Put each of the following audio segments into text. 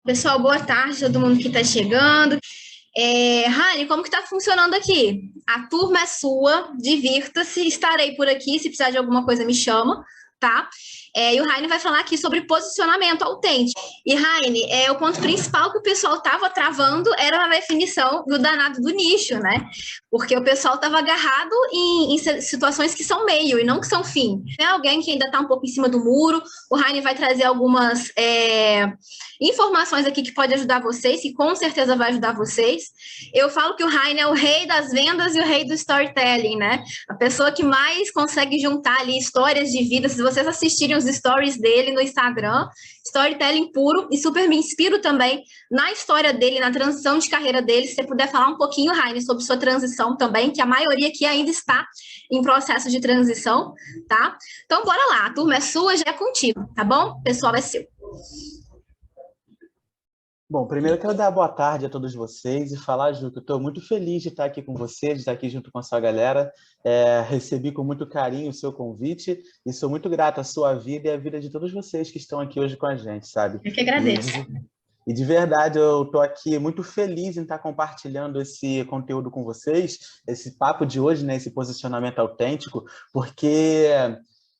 Pessoal, boa tarde, todo mundo que está chegando. Rani, como que está funcionando aqui? A turma é sua, divirta-se, estarei por aqui, se precisar de alguma coisa me chama, tá? E o Raine vai falar aqui sobre posicionamento autêntico. E Raine, o ponto principal que o pessoal estava travando era na definição do danado do nicho, né? Porque o pessoal estava agarrado em situações que são meio e não que são fim. É alguém que ainda está um pouco em cima do muro. O Raine vai trazer algumas informações aqui que pode ajudar vocês, que com certeza vai ajudar vocês. Eu falo que o Raine é o rei das vendas e o rei do storytelling, né? A pessoa que mais consegue juntar ali histórias de vida. Se vocês assistirem os stories dele no Instagram, storytelling puro, e super me inspiro também na história dele, na transição de carreira dele. Se você puder falar um pouquinho, Raine, sobre sua transição também, que a maioria aqui ainda está em processo de transição, tá? Então, bora lá, a turma é sua, já é contigo, tá bom? O pessoal é seu. Bom, primeiro eu quero dar boa tarde a todos vocês e falar, Ju, que eu estou muito feliz de estar aqui com vocês, de estar aqui junto com a sua galera. Recebi com muito carinho o seu convite e sou muito grato à sua vida e à vida de todos vocês que estão aqui hoje com a gente, sabe? Eu que agradeço. E de verdade, eu estou aqui muito feliz em estar compartilhando esse conteúdo com vocês, esse papo de hoje, né, esse posicionamento autêntico, porque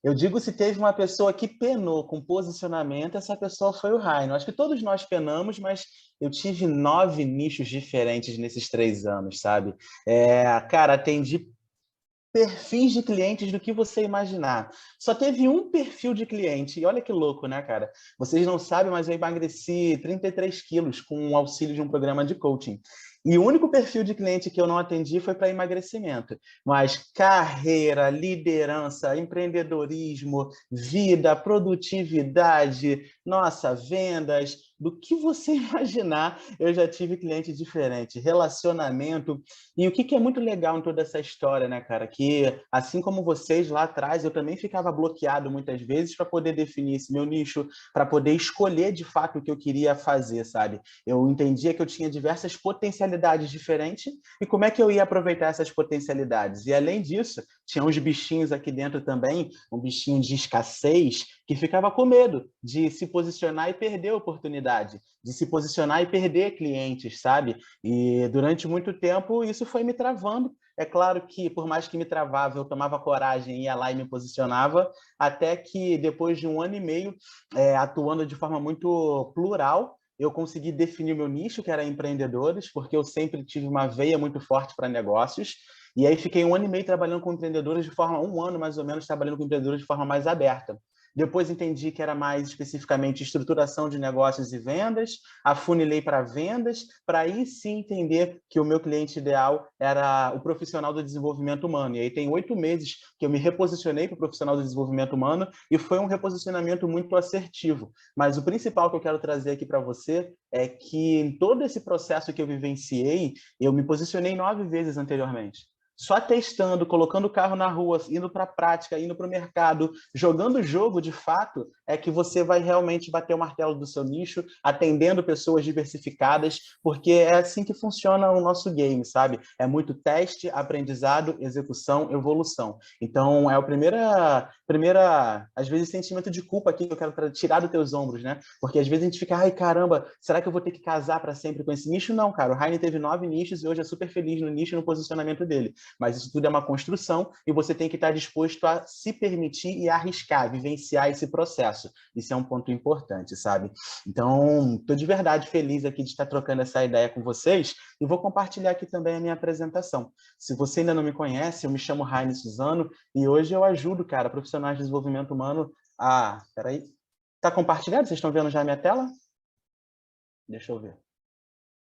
eu digo, se teve uma pessoa que penou com posicionamento, essa pessoa foi o Raino. Acho que todos nós penamos, mas eu tive 9 nichos diferentes nesses 3 anos, sabe? Cara, atendi perfis de clientes do que você imaginar. Só teve um perfil de cliente, e olha que louco, né, cara? Vocês não sabem, mas eu emagreci 33 quilos com o auxílio de um programa de coaching. E o único perfil de cliente que eu não atendi foi para emagrecimento. Mas carreira, liderança, empreendedorismo, vida, produtividade, nossa, vendas, do que você imaginar, eu já tive cliente diferente, relacionamento. E o que é muito legal em toda essa história, né, cara? Que assim como vocês lá atrás, eu também ficava bloqueado muitas vezes para poder definir esse meu nicho, para poder escolher de fato o que eu queria fazer, sabe? Eu entendia que eu tinha diversas potencialidades diferentes e como é que eu ia aproveitar essas potencialidades. E além disso, tinha uns bichinhos aqui dentro também, um bichinho de escassez, que ficava com medo de se posicionar e perder a oportunidade, de se posicionar e perder clientes, sabe? E durante muito tempo isso foi me travando. É claro que, por mais que me travava, eu tomava coragem, ia lá e me posicionava, até que depois de 1 ano e meio, atuando de forma muito plural, eu consegui definir o meu nicho, que era empreendedores, porque eu sempre tive uma veia muito forte para negócios. E aí fiquei 1 ano e meio trabalhando com empreendedores de forma, 1 ano mais ou menos, trabalhando com empreendedores de forma mais aberta. Depois entendi que era mais especificamente estruturação de negócios e vendas, afunilei para vendas, para aí sim entender que o meu cliente ideal era o profissional do desenvolvimento humano. E aí tem 8 meses que eu me reposicionei para o profissional do desenvolvimento humano e foi um reposicionamento muito assertivo. Mas o principal que eu quero trazer aqui para você é que em todo esse processo que eu vivenciei, eu me posicionei 9 vezes anteriormente. Só testando, colocando o carro na rua, indo para a prática, indo para o mercado, jogando o jogo de fato, é que você vai realmente bater o martelo do seu nicho, atendendo pessoas diversificadas, porque é assim que funciona o nosso game, sabe? É muito teste, aprendizado, execução, evolução. Então, é o primeira, às vezes, sentimento de culpa aqui que eu quero tirar dos teus ombros, né? Porque às vezes a gente fica, ai caramba, será que eu vou ter que casar para sempre com esse nicho? Não, cara, o Heine teve 9 nichos e hoje é super feliz no nicho e no posicionamento dele. Mas isso tudo é uma construção e você tem que estar disposto a se permitir e arriscar, vivenciar esse processo. Isso é um ponto importante, sabe? Então, estou de verdade feliz aqui de estar trocando essa ideia com vocês e vou compartilhar aqui também a minha apresentação. Se você ainda não me conhece, eu me chamo Raine Suzano e hoje eu ajudo, cara, profissionais de desenvolvimento humano a... Peraí. Está compartilhado? Vocês estão vendo já a minha tela? Deixa eu ver.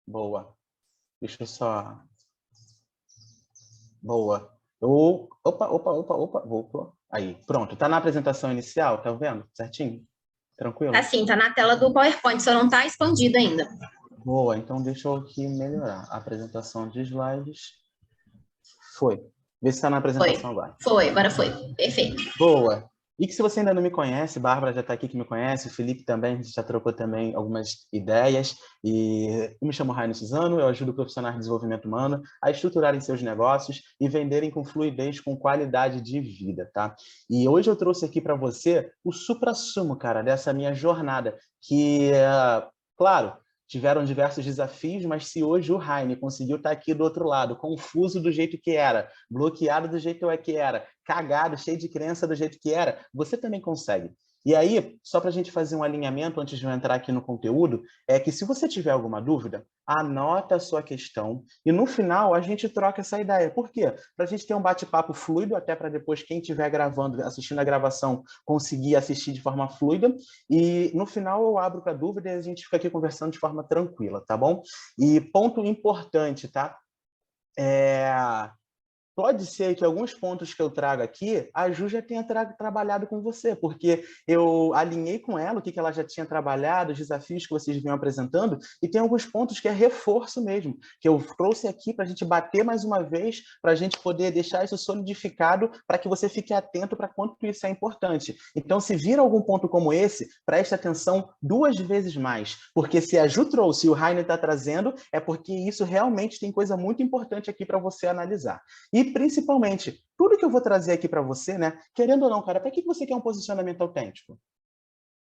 Boa. Deixa eu só... Boa. Opa, voltou. Aí, pronto. Tá na apresentação inicial, tá vendo? Certinho? Tranquilo? Assim, tá na tela do PowerPoint, só não tá expandido ainda. Boa, então deixa eu aqui melhorar. A apresentação de slides. Foi. Vê se está na apresentação agora. Agora foi. Perfeito. Boa. E que se você ainda não me conhece, Bárbara já está aqui que me conhece, o Felipe também, a gente já trocou também algumas ideias. E eu me chamo Raine Suzano, eu ajudo profissionais de desenvolvimento humano a estruturarem seus negócios e venderem com fluidez, com qualidade de vida, tá? E hoje eu trouxe aqui para você o suprassumo, cara, dessa minha jornada, que, claro, tiveram diversos desafios, mas se hoje o Heine conseguiu estar aqui do outro lado, confuso do jeito que era, bloqueado do jeito que era, cagado, cheio de crença do jeito que era, você também consegue. E aí, só para a gente fazer um alinhamento antes de eu entrar aqui no conteúdo, é que se você tiver alguma dúvida, anota a sua questão e no final a gente troca essa ideia. Por quê? Para a gente ter um bate-papo fluido, até para depois quem estiver gravando, assistindo a gravação, conseguir assistir de forma fluida. E no final eu abro para dúvida e a gente fica aqui conversando de forma tranquila, tá bom? E ponto importante, tá? Pode ser que alguns pontos que eu trago aqui, a Ju já tenha trabalhado com você, porque eu alinhei com ela o que ela já tinha trabalhado, os desafios que vocês vinham apresentando, e tem alguns pontos que é reforço mesmo, que eu trouxe aqui para a gente bater mais uma vez, para a gente poder deixar isso solidificado, para que você fique atento para quanto isso é importante. Então, se vir algum ponto como esse, preste atenção 2 vezes mais, porque se a Ju trouxe e o Heine está trazendo, é porque isso realmente tem coisa muito importante aqui para você analisar. E, principalmente, tudo que eu vou trazer aqui para você, né? Querendo ou não, cara, para que você quer um posicionamento autêntico?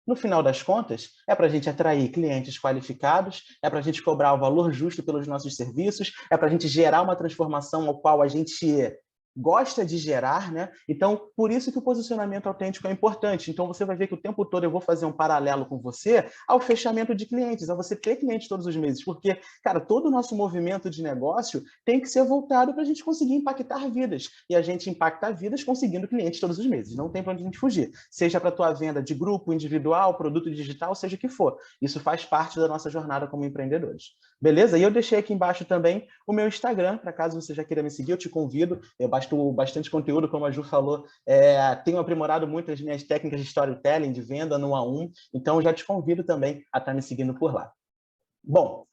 No final das contas, é para a gente atrair clientes qualificados, é para a gente cobrar o valor justo pelos nossos serviços, é para a gente gerar uma transformação ao qual a gente gosta de gerar, né? Então, por isso que o posicionamento autêntico é importante. Então, você vai ver que o tempo todo eu vou fazer um paralelo com você ao fechamento de clientes, a você ter clientes todos os meses, porque, cara, todo o nosso movimento de negócio tem que ser voltado para a gente conseguir impactar vidas, e a gente impacta vidas conseguindo clientes todos os meses, não tem para onde a gente fugir, seja para a tua venda de grupo, individual, produto digital, seja o que for. Isso faz parte da nossa jornada como empreendedores. Beleza? E eu deixei aqui embaixo também o meu Instagram, para caso você já queira me seguir, eu te convido. Eu basto bastante conteúdo, como a Ju falou, tenho aprimorado muito as minhas técnicas de storytelling, de venda no 1 a 1, então eu já te convido também a estar me seguindo por lá. Bom,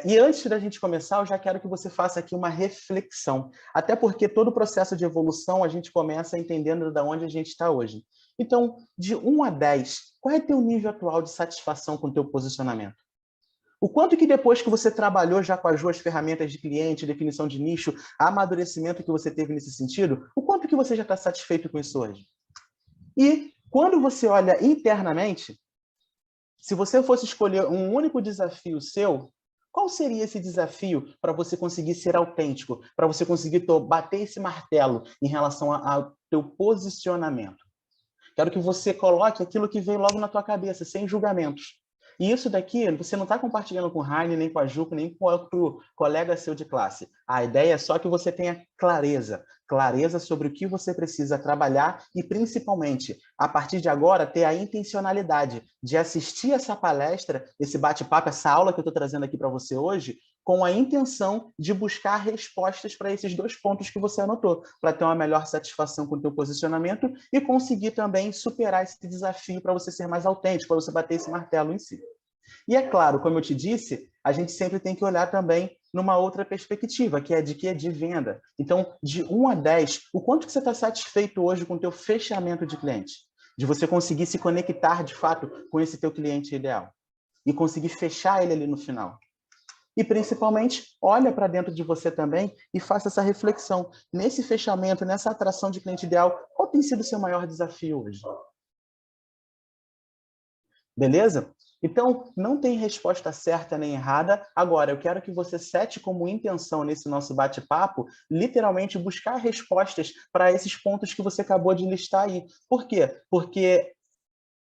e antes da gente começar, eu já quero que você faça aqui uma reflexão, até porque todo o processo de evolução a gente começa entendendo de onde a gente está hoje. Então, de 1 a 10, qual é o teu nível atual de satisfação com o teu posicionamento? O quanto que depois que você trabalhou já com as 2 ferramentas de cliente, definição de nicho, amadurecimento que você teve nesse sentido, o quanto que você já está satisfeito com isso hoje? E quando você olha internamente, se você fosse escolher um único desafio seu, qual seria esse desafio para você conseguir ser autêntico, para você conseguir bater esse martelo em relação ao teu posicionamento? Quero que você coloque aquilo que vem logo na tua cabeça, sem julgamentos. E isso daqui, você não está compartilhando com o Heine, nem com a Juca, nem com outro colega seu de classe. A ideia é só que você tenha clareza. Clareza sobre o que você precisa trabalhar e, principalmente, a partir de agora, ter a intencionalidade de assistir essa palestra, esse bate-papo, essa aula que eu estou trazendo aqui para você hoje, com a intenção de buscar respostas para esses 2 pontos que você anotou, para ter uma melhor satisfação com o teu posicionamento e conseguir também superar esse desafio para você ser mais autêntico, para você bater esse martelo em si. E é claro, como eu te disse, a gente sempre tem que olhar também numa outra perspectiva, que é de quê? De venda. Então, de 1 a 10, o quanto que você está satisfeito hoje com o teu fechamento de cliente? De você conseguir se conectar, de fato, com esse teu cliente ideal e conseguir fechar ele ali no final. E, principalmente, olha para dentro de você também e faça essa reflexão. Nesse fechamento, nessa atração de cliente ideal, qual tem sido o seu maior desafio hoje? Beleza? Então, não tem resposta certa nem errada. Agora, eu quero que você sete como intenção nesse nosso bate-papo, literalmente buscar respostas para esses pontos que você acabou de listar aí. Por quê? Porque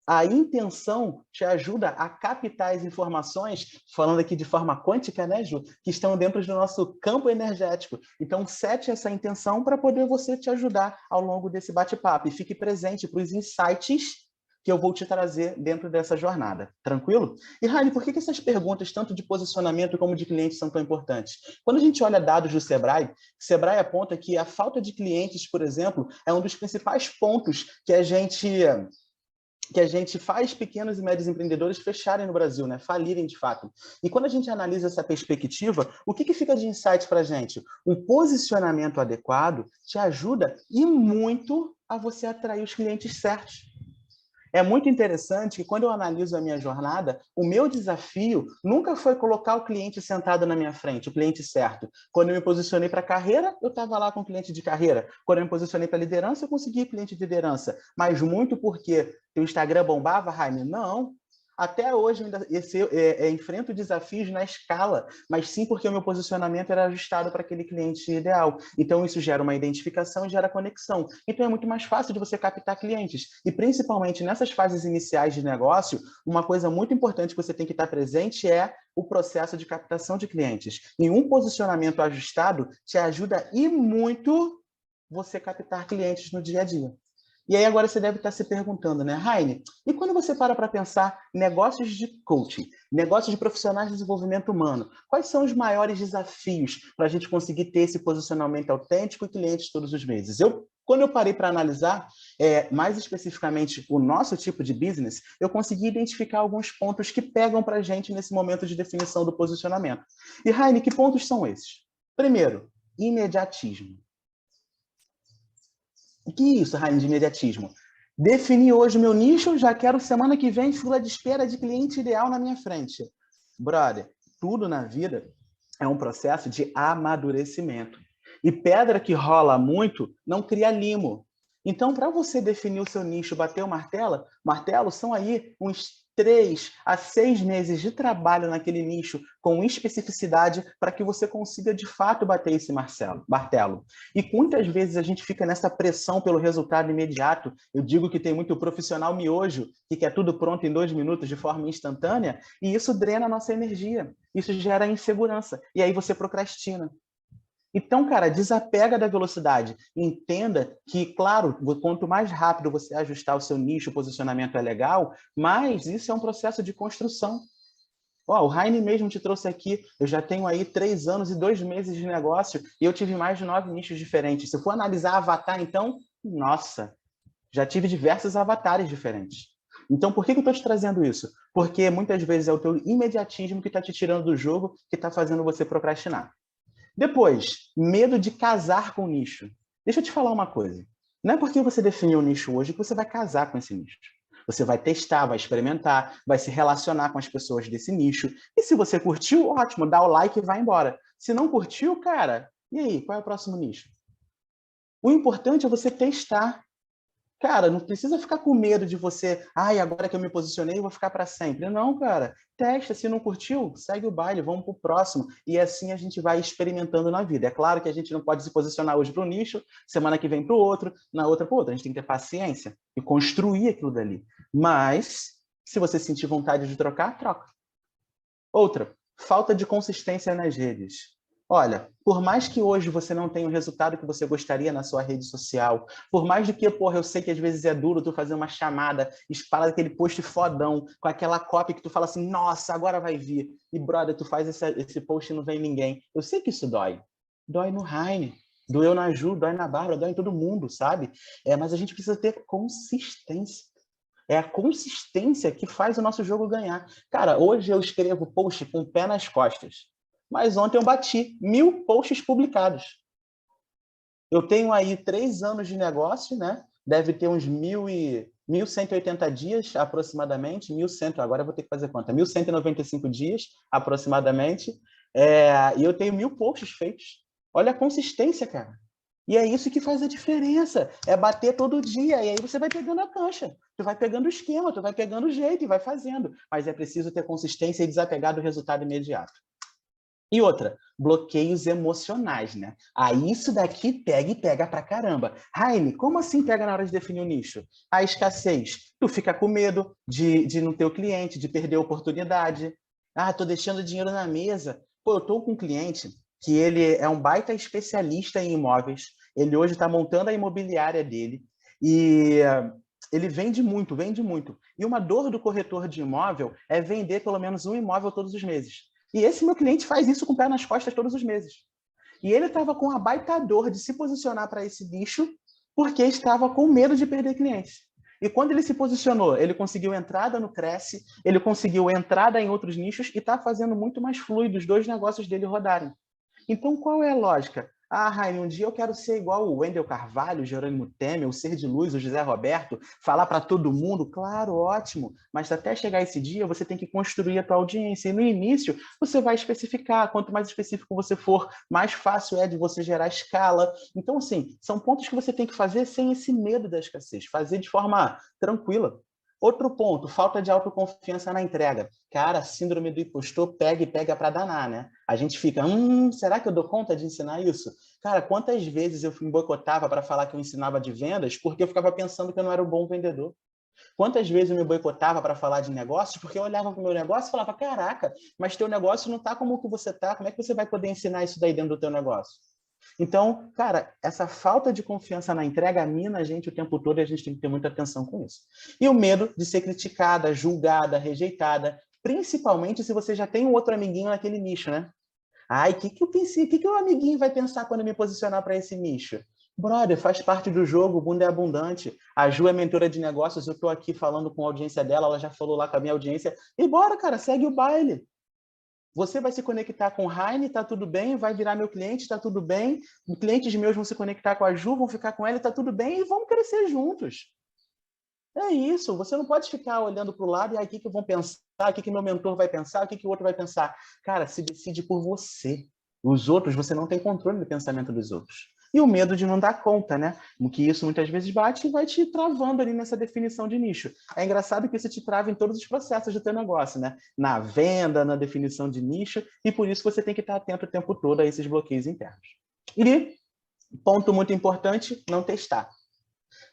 a intenção te ajuda a captar as informações, falando aqui de forma quântica, né, Ju? Que estão dentro do nosso campo energético. Então, sete essa intenção para poder você te ajudar ao longo desse bate-papo. E fique presente para os insights que eu vou te trazer dentro dessa jornada. Tranquilo? E, Raine, por que essas perguntas, tanto de posicionamento como de clientes, são tão importantes? Quando a gente olha dados do Sebrae, o Sebrae aponta que a falta de clientes, por exemplo, é um dos principais pontos que a gente faz pequenos e médios empreendedores fecharem no Brasil, né? Falirem de fato. E quando a gente analisa essa perspectiva, o que fica de insight para a gente? Um posicionamento adequado te ajuda e muito a você atrair os clientes certos. É muito interessante que quando eu analiso a minha jornada, o meu desafio nunca foi colocar o cliente sentado na minha frente, o cliente certo. Quando eu me posicionei para carreira, eu estava lá com o cliente de carreira. Quando eu me posicionei para liderança, eu consegui cliente de liderança. Mas muito porque o Instagram bombava, Jaime? Não. Até hoje, eu ainda enfrento desafios na escala, mas sim porque o meu posicionamento era ajustado para aquele cliente ideal. Então, isso gera uma identificação e gera conexão. Então, é muito mais fácil de você captar clientes. E, principalmente, nessas fases iniciais de negócio, uma coisa muito importante que você tem que estar presente é o processo de captação de clientes. E um posicionamento ajustado te ajuda e muito você captar clientes no dia a dia. E aí agora você deve estar se perguntando, né, Raine, e quando você para pensar negócios de coaching, negócios de profissionais de desenvolvimento humano, quais são os maiores desafios para a gente conseguir ter esse posicionamento autêntico e clientes todos os meses? Quando eu parei para analisar, mais especificamente o nosso tipo de business, eu consegui identificar alguns pontos que pegam para a gente nesse momento de definição do posicionamento. E, Raine, que pontos são esses? Primeiro, imediatismo. O que é isso, Raine, de imediatismo? Defini hoje o meu nicho, já quero semana que vem fila de espera de cliente ideal na minha frente. Brother, tudo na vida é um processo de amadurecimento. E pedra que rola muito não cria limo. Então, para você definir o seu nicho, bater o martelo são aí uns 3 a 6 meses de trabalho naquele nicho com especificidade para que você consiga, de fato, bater esse martelo. E muitas vezes a gente fica nessa pressão pelo resultado imediato. Eu digo que tem muito profissional miojo, que quer tudo pronto em 2 minutos de forma instantânea, e isso drena a nossa energia. Isso gera insegurança. E aí você procrastina. Então, cara, desapega da velocidade. Entenda que, claro, quanto mais rápido você ajustar o seu nicho, o posicionamento é legal, mas isso é um processo de construção. O Raine mesmo te trouxe aqui, eu já tenho aí 3 anos e 2 meses de negócio e eu tive mais de 9 nichos diferentes. Se eu for analisar avatar, então, nossa, já tive diversos avatares diferentes. Então, por que eu estou te trazendo isso? Porque muitas vezes é o teu imediatismo que está te tirando do jogo, que está fazendo você procrastinar. Depois, medo de casar com o nicho. Deixa eu te falar uma coisa. Não é porque você definiu o nicho hoje que você vai casar com esse nicho. Você vai testar, vai experimentar, vai se relacionar com as pessoas desse nicho. E se você curtiu, ótimo, dá o like e vai embora. Se não curtiu, cara, e aí, qual é o próximo nicho? O importante é você testar. Cara, não precisa ficar com medo de você, agora que eu me posicionei, eu vou ficar para sempre. Não, cara, testa, se não curtiu, segue o baile, vamos para o próximo. E assim a gente vai experimentando na vida. É claro que a gente não pode se posicionar hoje para um nicho, semana que vem para o outro, na outra para o outro. A gente tem que ter paciência e construir aquilo dali. Mas, se você sentir vontade de trocar, troca. Outra, falta de consistência nas redes. Olha, por mais que hoje você não tenha o resultado que você gostaria na sua rede social, por mais do que, eu sei que às vezes é duro tu fazer uma chamada, espalhar aquele post fodão, com aquela copy que tu fala assim, nossa, agora vai vir. E, brother, tu faz esse post e não vem ninguém. Eu sei que isso dói. Dói no Raine, doeu na Ju, dói na Bárbara, dói em todo mundo, sabe? Mas a gente precisa ter consistência. É a consistência que faz o nosso jogo ganhar. Cara, hoje eu escrevo post com o pé nas costas. Mas ontem eu bati 1000 posts publicados. Eu tenho aí 3 anos de negócio, né? Deve ter uns 1.180 dias aproximadamente. 1.100, agora eu vou ter que fazer conta. 1.195 dias aproximadamente. E eu tenho 1000 posts feitos. Olha a consistência, cara. E é isso que faz a diferença. É bater todo dia. E aí você vai pegando a cancha. Tu vai pegando o esquema, tu vai pegando o jeito e vai fazendo. Mas é preciso ter consistência e desapegar do resultado imediato. E outra, bloqueios emocionais, né? Isso daqui pega e pega pra caramba. Raine, como assim pega na hora de definir o nicho? A escassez. Tu fica com medo de não ter o cliente, de perder a oportunidade. Tô deixando dinheiro na mesa. Eu tô com um cliente que ele é um baita especialista em imóveis. Ele hoje está montando a imobiliária dele e ele vende muito, vende muito. E uma dor do corretor de imóvel é vender pelo menos um imóvel todos os meses. E esse meu cliente faz isso com o pé nas costas todos os meses. E ele estava com a baita dor de se posicionar para esse nicho porque estava com medo de perder clientes. E quando ele se posicionou, ele conseguiu entrada no Cresce, ele conseguiu entrada em outros nichos e está fazendo muito mais fluido os 2 negócios dele rodarem. Então, qual é a lógica? Raine, um dia eu quero ser igual o Wendel Carvalho, o Jerônimo Temer, o Ser de Luz, o José Roberto, falar para todo mundo, claro, ótimo, mas até chegar esse dia você tem que construir a tua audiência, e no início você vai especificar, quanto mais específico você for, mais fácil é de você gerar escala. Então, assim, são pontos que você tem que fazer sem esse medo da escassez, fazer de forma tranquila. Outro ponto, falta de autoconfiança na entrega. Cara, síndrome do impostor pega e pega para danar, né? A gente fica, será que eu dou conta de ensinar isso? Cara, quantas vezes eu me boicotava para falar que eu ensinava de vendas porque eu ficava pensando que eu não era um bom vendedor? Quantas vezes eu me boicotava para falar de negócios porque eu olhava para o meu negócio e falava, caraca, mas teu negócio não está como que você está, como é que você vai poder ensinar isso daí dentro do teu negócio? Então, cara, essa falta de confiança na entrega mina a gente o tempo todo e a gente tem que ter muita atenção com isso. E o medo de ser criticada, julgada, rejeitada, principalmente se você já tem um outro amiguinho naquele nicho, né? Ai, o que eu pensei? O que o amiguinho vai pensar quando eu me posicionar para esse nicho? Brother, faz parte do jogo, o mundo é abundante. A Ju é mentora de negócios, eu estou aqui falando com a audiência dela, ela já falou lá com a minha audiência. E bora, cara, segue o baile. Você vai se conectar com o Heine, tá tudo bem, vai virar meu cliente, tá tudo bem. Clientes meus vão se conectar com a Ju, vão ficar com ela, tá tudo bem, e vamos crescer juntos. É isso, você não pode ficar olhando para o lado e aí o que vão pensar, o que meu mentor vai pensar, o que o outro vai pensar. Cara, se decide por você. Os outros, você não tem controle do pensamento dos outros. E o medo de não dar conta, né? O que isso muitas vezes bate e vai te travando ali nessa definição de nicho. É engraçado que isso te trava em todos os processos do teu negócio, né? Na venda, na definição de nicho, e por isso você tem que estar atento o tempo todo a esses bloqueios internos. E, ponto muito importante, não testar.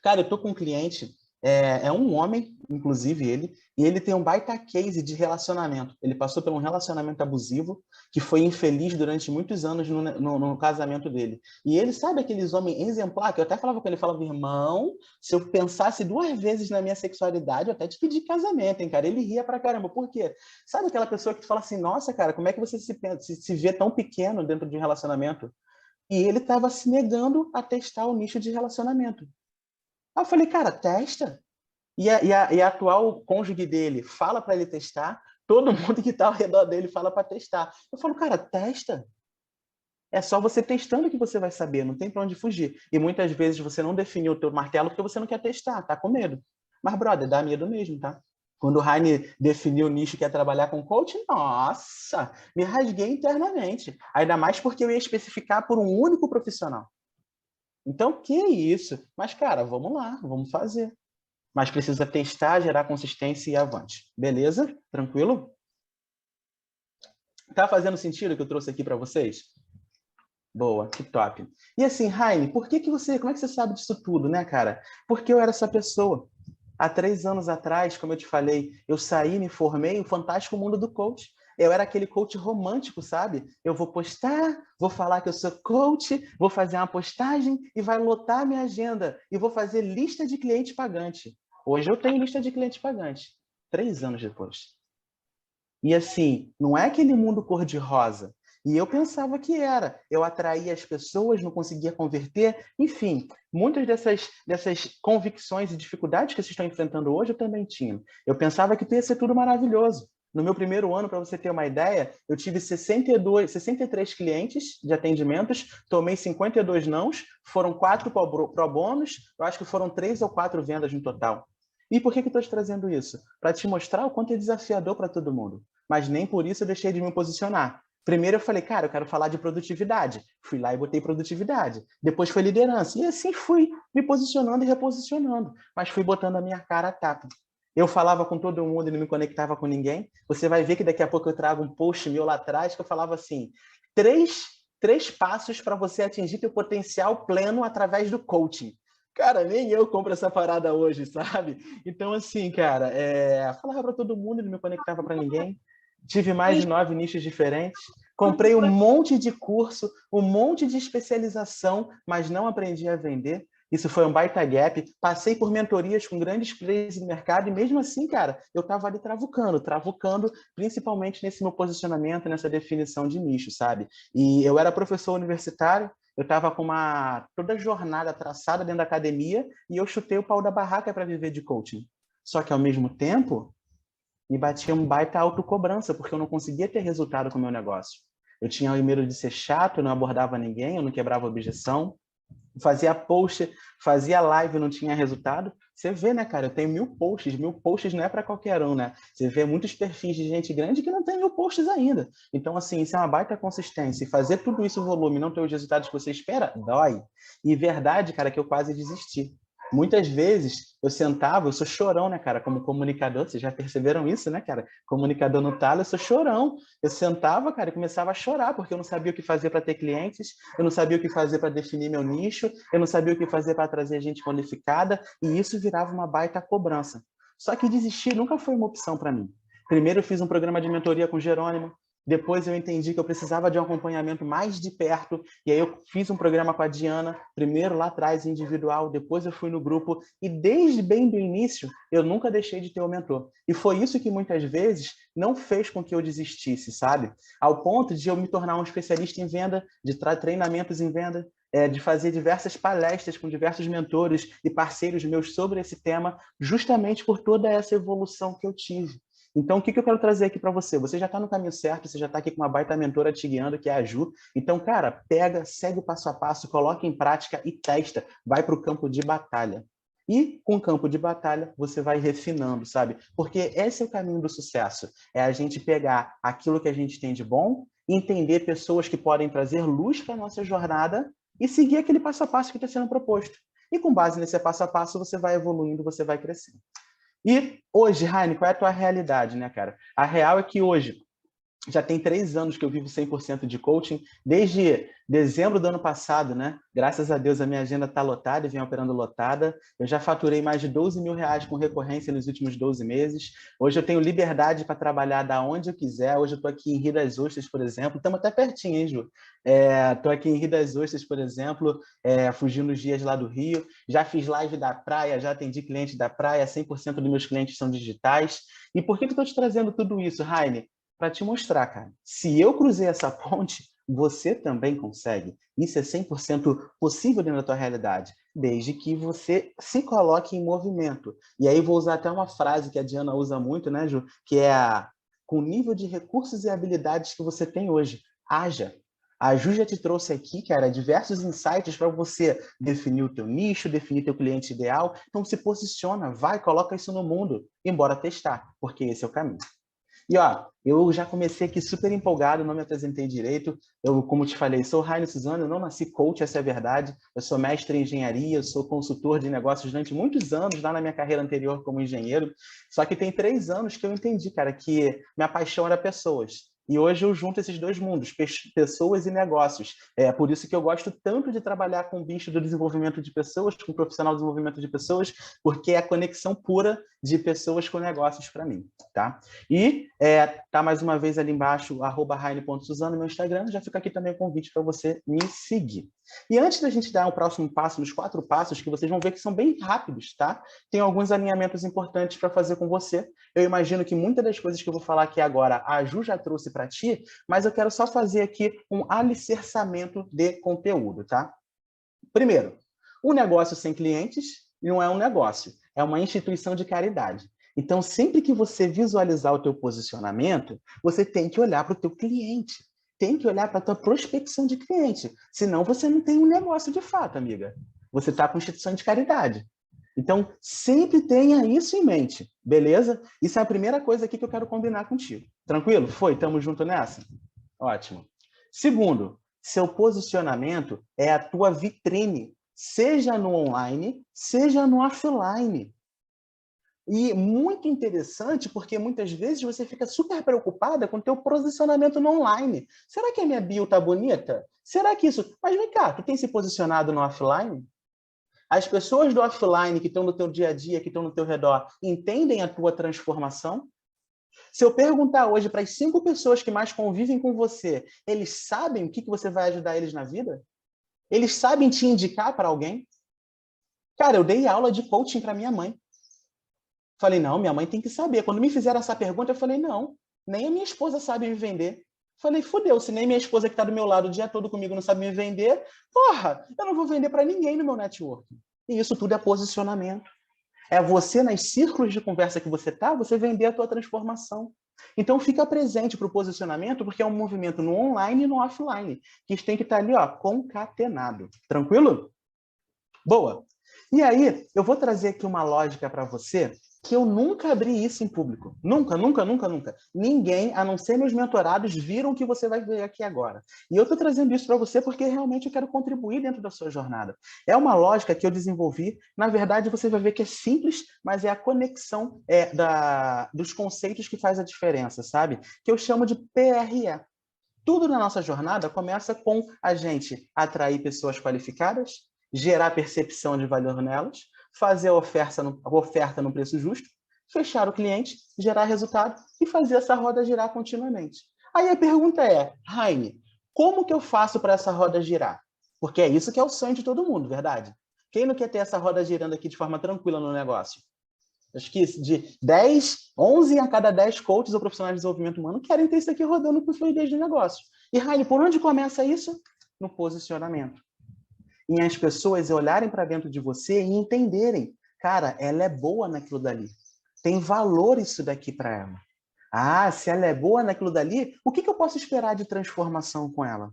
Cara, eu tô com um cliente, é um homem, inclusive ele, e ele tem um baita case de relacionamento. Ele passou por um relacionamento abusivo, que foi infeliz durante muitos anos no casamento dele. E ele, sabe aqueles homens exemplar, que eu até falava com ele, falava, irmão, se eu pensasse 2 vezes na minha sexualidade, eu até te pedi casamento, hein, cara? Ele ria pra caramba. Por quê? Sabe aquela pessoa que tu fala assim, nossa, cara, como é que você se vê tão pequeno dentro de um relacionamento? E ele estava se negando a testar o nicho de relacionamento. Aí eu falei, cara, testa. E a atual cônjuge dele fala para ele testar, todo mundo que está ao redor dele fala para testar. Eu falo, cara, testa. É só você testando que você vai saber, não tem para onde fugir. E muitas vezes você não definiu o teu martelo porque você não quer testar, tá com medo. Mas, brother, dá medo mesmo, tá? Quando o Heine definiu o nicho que é trabalhar com coaching, nossa, me rasguei internamente. Ainda mais porque eu ia especificar por um único profissional. Então, que isso? Mas, cara, vamos lá, vamos fazer. Mas precisa testar, gerar consistência e avante. Beleza? Tranquilo? Tá fazendo sentido o que eu trouxe aqui para vocês? Boa, que top. E assim, Heine, como é que você sabe disso tudo, né, cara? Porque eu era essa pessoa. Há 3 anos atrás, como eu te falei, eu saí, me formei no fantástico mundo do coach. Eu era aquele coach romântico, sabe? Eu vou postar, vou falar que eu sou coach, vou fazer uma postagem e vai lotar a minha agenda. E vou fazer lista de cliente pagante. Hoje eu tenho lista de cliente pagante. 3 anos depois. E assim, não é aquele mundo cor-de-rosa. E eu pensava que era. Eu atraía as pessoas, não conseguia converter. Enfim, muitas dessas convicções e dificuldades que vocês estão enfrentando hoje, eu também tinha. Eu pensava que ia ser tudo maravilhoso. No meu primeiro ano, para você ter uma ideia, eu tive 63 clientes de atendimentos, tomei 52 nãos, foram 4 pro bônus, eu acho que foram 3 ou 4 vendas no total. E por que eu estou te trazendo isso? Para te mostrar o quanto é desafiador para todo mundo. Mas nem por isso eu deixei de me posicionar. Primeiro eu falei, cara, eu quero falar de produtividade. Fui lá e botei produtividade. Depois foi liderança. E assim fui me posicionando e reposicionando. Mas fui botando a minha cara a tapa. Eu falava com todo mundo e não me conectava com ninguém. Você vai ver que daqui a pouco eu trago um post meu lá atrás que eu falava assim, três passos para você atingir teu potencial pleno através do coaching. Cara, nem eu compro essa parada hoje, sabe? Então, assim, cara, falava para todo mundo e não me conectava para ninguém. Tive mais de 9 nichos diferentes. Comprei um monte de curso, um monte de especialização, mas não aprendi a vender. Isso foi um baita gap. Passei por mentorias com grandes players no mercado e mesmo assim, cara, eu estava ali travucando, principalmente nesse meu posicionamento, nessa definição de nicho, sabe? E eu era professor universitário, eu estava com toda a jornada traçada dentro da academia e eu chutei o pau da barraca para viver de coaching. Só que, ao mesmo tempo, me batia um baita autocobrança, porque eu não conseguia ter resultado com o meu negócio. Eu tinha o medo de ser chato, eu não abordava ninguém, eu não quebrava objeção, fazia post, fazia live, não tinha resultado. Você vê, né, cara, eu tenho 1000 posts não é para qualquer um, né? Você vê muitos perfis de gente grande que não tem 1000 posts ainda. Então, assim, isso é uma baita consistência. E fazer tudo isso volume e não ter os resultados que você espera, dói. E verdade, cara, que eu quase desisti. Muitas vezes eu sentava, eu sou chorão, né, cara, como comunicador, vocês já perceberam isso, né, cara? Comunicador no talo, eu sou chorão. Eu sentava, cara, e começava a chorar, porque eu não sabia o que fazer para ter clientes, eu não sabia o que fazer para definir meu nicho, eu não sabia o que fazer para trazer gente qualificada, e isso virava uma baita cobrança. Só que desistir nunca foi uma opção para mim. Primeiro eu fiz um programa de mentoria com o Jerônimo, depois eu entendi que eu precisava de um acompanhamento mais de perto, e aí eu fiz um programa com a Diana, primeiro lá atrás individual, depois eu fui no grupo, e desde bem do início eu nunca deixei de ter um mentor. E foi isso que muitas vezes não fez com que eu desistisse, sabe? Ao ponto de eu me tornar um especialista em venda, de treinamentos em venda, de fazer diversas palestras com diversos mentores e parceiros meus sobre esse tema, justamente por toda essa evolução que eu tive. Então, o que eu quero trazer aqui para você? Você já está no caminho certo, você já está aqui com uma baita mentora te guiando, que é a Ju. Então, cara, pega, segue o passo a passo, coloca em prática e testa. Vai para o campo de batalha. E com o campo de batalha, você vai refinando, sabe? Porque esse é o caminho do sucesso. É a gente pegar aquilo que a gente tem de bom, entender pessoas que podem trazer luz para a nossa jornada e seguir aquele passo a passo que está sendo proposto. E com base nesse passo a passo, você vai evoluindo, você vai crescendo. E hoje, Raine, qual é a tua realidade, né, cara? A real é que hoje já tem 3 anos que eu vivo 100% de coaching, desde dezembro do ano passado, né? Graças a Deus a minha agenda está lotada e vem operando lotada. Eu já faturei mais de 12 mil reais com recorrência nos últimos 12 meses. Hoje eu tenho liberdade para trabalhar da onde eu quiser. Hoje eu estou aqui em Rio das Ostras, por exemplo. Estamos até pertinho, hein, Ju? Estou aqui em Rio das Ostras, por exemplo, fugindo os dias lá do Rio. Já fiz live da praia, já atendi cliente da praia. 100% dos meus clientes são digitais. E por que eu estou te trazendo tudo isso, Raine? Para te mostrar, cara. Se eu cruzei essa ponte, você também consegue. Isso é 100% possível dentro da tua realidade, desde que você se coloque em movimento. E aí vou usar até uma frase que a Diana usa muito, né, Ju? Que é com o nível de recursos e habilidades que você tem hoje, haja. A Ju já te trouxe aqui, cara, diversos insights para você definir o teu nicho, definir teu cliente ideal. Então se posiciona, vai, coloca isso no mundo, embora testar, porque esse é o caminho. E ó, eu já comecei aqui super empolgado, não me apresentei direito. Eu, como te falei, sou Raine Suzano, eu não nasci coach, essa é a verdade. Eu sou mestre em engenharia, eu sou consultor de negócios durante muitos anos, lá na minha carreira anterior como engenheiro. Só que tem 3 anos que eu entendi, cara, que minha paixão era pessoas. E hoje eu junto esses dois mundos, pessoas e negócios. É por isso que eu gosto tanto de trabalhar com o bicho do desenvolvimento de pessoas, com o profissional do desenvolvimento de pessoas, porque é a conexão pura de pessoas com negócios para mim, tá? E tá mais uma vez ali embaixo, @raine.suzano, meu Instagram, já fica aqui também o convite para você me seguir. E antes da gente dar o próximo passo, nos 4 passos, que vocês vão ver que são bem rápidos, tá? Tem alguns alinhamentos importantes para fazer com você. Eu imagino que muitas das coisas que eu vou falar aqui agora, a Ju já trouxe para ti, mas eu quero só fazer aqui um alicerçamento de conteúdo, tá? Primeiro, um negócio sem clientes não é um negócio, é uma instituição de caridade. Então, sempre que você visualizar o teu posicionamento, você tem que olhar para o teu cliente, tem que olhar para a tua prospecção de cliente, senão você não tem um negócio de fato, amiga. Você está com instituição de caridade. Então, sempre tenha isso em mente, beleza? Isso é a primeira coisa aqui que eu quero combinar contigo. Tranquilo? Foi? Tamo junto nessa? Ótimo. Segundo, seu posicionamento é a tua vitrine, seja no online, seja no offline. E muito interessante, porque muitas vezes você fica super preocupada com o teu posicionamento no online. Será que a minha bio tá bonita? Será que isso... Mas vem cá, tu tem se posicionado no offline? As pessoas do offline que estão no teu dia a dia, que estão no teu redor, entendem a tua transformação? Se eu perguntar hoje para as 5 pessoas que mais convivem com você, eles sabem o que você vai ajudar eles na vida? Eles sabem te indicar para alguém? Cara, eu dei aula de coaching para minha mãe. Falei, não, minha mãe tem que saber. Quando me fizeram essa pergunta, eu falei, não, nem a minha esposa sabe me vender. Falei, fudeu, se nem minha esposa que está do meu lado o dia todo comigo não sabe me vender, porra, eu não vou vender para ninguém no meu network. E isso tudo é posicionamento. É você, nas círculos de conversa que você está, você vender a tua transformação. Então, fica presente para o posicionamento, porque é um movimento no online e no offline, que tem que estar ali, ó, concatenado. Tranquilo? Boa. E aí, eu vou trazer aqui uma lógica para você, que eu nunca abri isso em público. Nunca, nunca, nunca, nunca. Ninguém, a não ser meus mentorados, viram o que você vai ver aqui agora. E eu estou trazendo isso para você porque realmente eu quero contribuir dentro da sua jornada. É uma lógica que eu desenvolvi. Na verdade, você vai ver que é simples, mas é a conexão dos conceitos que faz a diferença, sabe? Que eu chamo de PRE. Tudo na nossa jornada começa com a gente atrair pessoas qualificadas, gerar percepção de valor nelas, fazer a oferta no preço justo, fechar o cliente, gerar resultado e fazer essa roda girar continuamente. Aí a pergunta é, Raine, como que eu faço para essa roda girar? Porque é isso que é o sonho de todo mundo, verdade? Quem não quer ter essa roda girando aqui de forma tranquila no negócio? Acho que de 11 a cada 10 coaches ou profissionais de desenvolvimento humano querem ter isso aqui rodando com fluidez de negócio. E, Raine, por onde começa isso? No posicionamento. Em as pessoas olharem para dentro de você e entenderem, cara, ela é boa naquilo dali. Tem valor isso daqui para ela. Ah, se ela é boa naquilo dali, o que eu posso esperar de transformação com ela?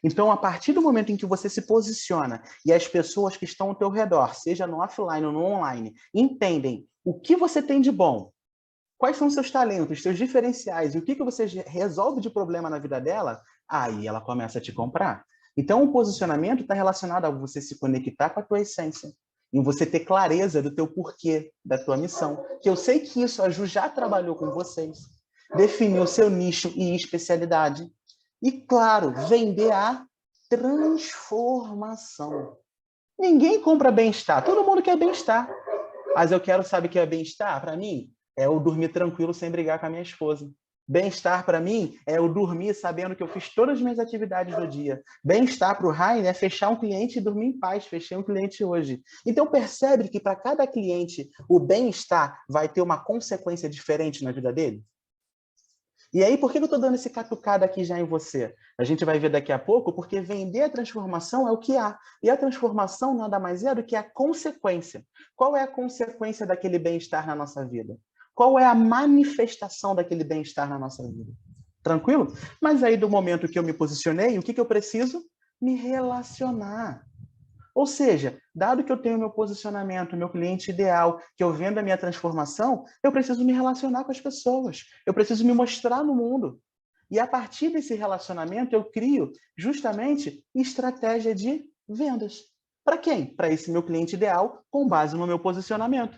Então, a partir do momento em que você se posiciona e as pessoas que estão ao teu redor, seja no offline ou no online, entendem o que você tem de bom, quais são os seus talentos, seus diferenciais e o que você resolve de problema na vida dela, aí ela começa a te comprar. Então, o posicionamento está relacionado a você se conectar com a tua essência, em você ter clareza do teu porquê, da tua missão. Que eu sei que isso a Ju já trabalhou com vocês. Definir o seu nicho e especialidade. E, claro, vender a transformação. Ninguém compra bem-estar. Todo mundo quer bem-estar. Mas eu quero, sabe o que é bem-estar para mim? É eu dormir tranquilo sem brigar com a minha esposa. Bem-estar para mim é eu dormir sabendo que eu fiz todas as minhas atividades do dia. Bem-estar para o Rainer é fechar um cliente e dormir em paz. Fechei um cliente hoje. Então percebe que para cada cliente o bem-estar vai ter uma consequência diferente na vida dele? E aí, por que eu estou dando esse catucado aqui já em você? A gente vai ver daqui a pouco, porque vender a transformação é o que há. E a transformação nada mais é do que a consequência. Qual é a consequência daquele bem-estar na nossa vida? Qual é a manifestação daquele bem-estar na nossa vida? Tranquilo? Mas aí, do momento que eu me posicionei, o que eu preciso? Me relacionar. Ou seja, dado que eu tenho meu posicionamento, meu cliente ideal, que eu vendo a minha transformação, eu preciso me relacionar com as pessoas. Eu preciso me mostrar no mundo. E a partir desse relacionamento, eu crio justamente estratégia de vendas. Para quem? Para esse meu cliente ideal, com base no meu posicionamento.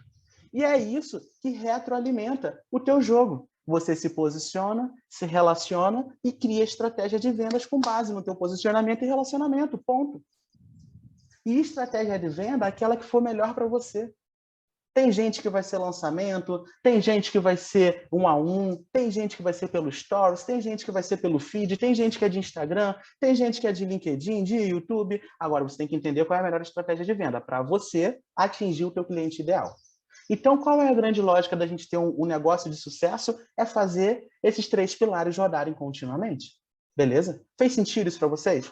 E é isso que retroalimenta o teu jogo. Você se posiciona, se relaciona e cria estratégia de vendas com base no teu posicionamento e relacionamento. Ponto. E estratégia de venda é aquela que for melhor para você. Tem gente que vai ser lançamento, tem gente que vai ser 1 a 1, tem gente que vai ser pelo Stories, tem gente que vai ser pelo feed, tem gente que é de Instagram, tem gente que é de LinkedIn, de YouTube. Agora, você tem que entender qual é a melhor estratégia de venda para você atingir o teu cliente ideal. Então, qual é a grande lógica da gente ter um negócio de sucesso? É fazer esses 3 pilares rodarem continuamente. Beleza? Fez sentido isso para vocês?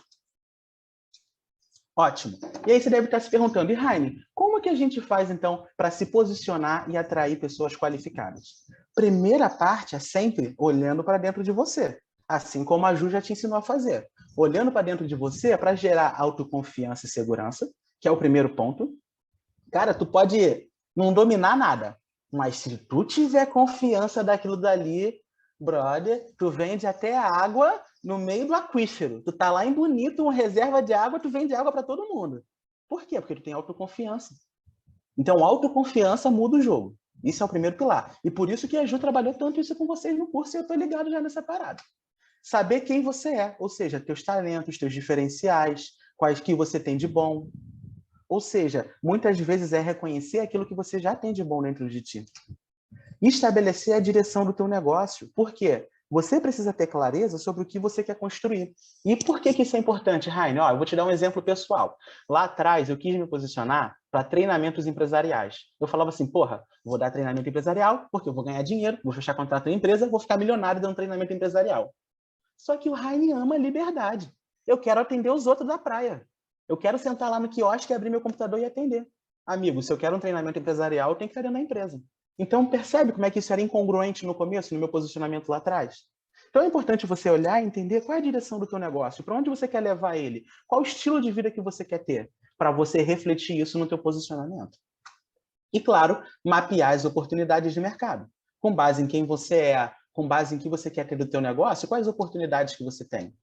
Ótimo. E aí você deve estar se perguntando, e Raine, como que a gente faz, então, para se posicionar e atrair pessoas qualificadas? Primeira parte é sempre olhando para dentro de você, assim como a Ju já te ensinou a fazer. Olhando para dentro de você para gerar autoconfiança e segurança, que é o primeiro ponto. Cara, tu pode não dominar nada, mas se tu tiver confiança daquilo dali, brother, tu vende até a água no meio do aquífero. Tu tá lá em Bonito, uma reserva de água, tu vende água para todo mundo. Por quê? Porque tu tem autoconfiança. Então, autoconfiança muda o jogo. Isso é o primeiro pilar. E por isso que a Ju trabalhou tanto isso com vocês no curso e eu tô ligado já nessa parada. Saber quem você é, ou seja, teus talentos, teus diferenciais, quais que você tem de bom. Ou seja, muitas vezes é reconhecer aquilo que você já tem de bom dentro de ti. E estabelecer a direção do teu negócio. Por quê? Você precisa ter clareza sobre o que você quer construir. E por que isso é importante, Raine? Eu vou te dar um exemplo pessoal. Lá atrás, eu quis me posicionar para treinamentos empresariais. Eu falava assim, vou dar treinamento empresarial porque eu vou ganhar dinheiro, vou fechar contrato na empresa, vou ficar milionário dando treinamento empresarial. Só que o Raine ama a liberdade. Eu quero atender os outros da praia. Eu quero sentar lá no quiosque, abrir meu computador e atender. Amigo, se eu quero um treinamento empresarial, eu tenho que estar dentro da empresa. Então, percebe como é que isso era incongruente no começo, no meu posicionamento lá atrás? Então, é importante você olhar e entender qual é a direção do teu negócio, para onde você quer levar ele, qual o estilo de vida que você quer ter, para você refletir isso no teu posicionamento. E, claro, mapear as oportunidades de mercado. Com base em quem você é, com base em que você quer ter do teu negócio, quais oportunidades que você tem.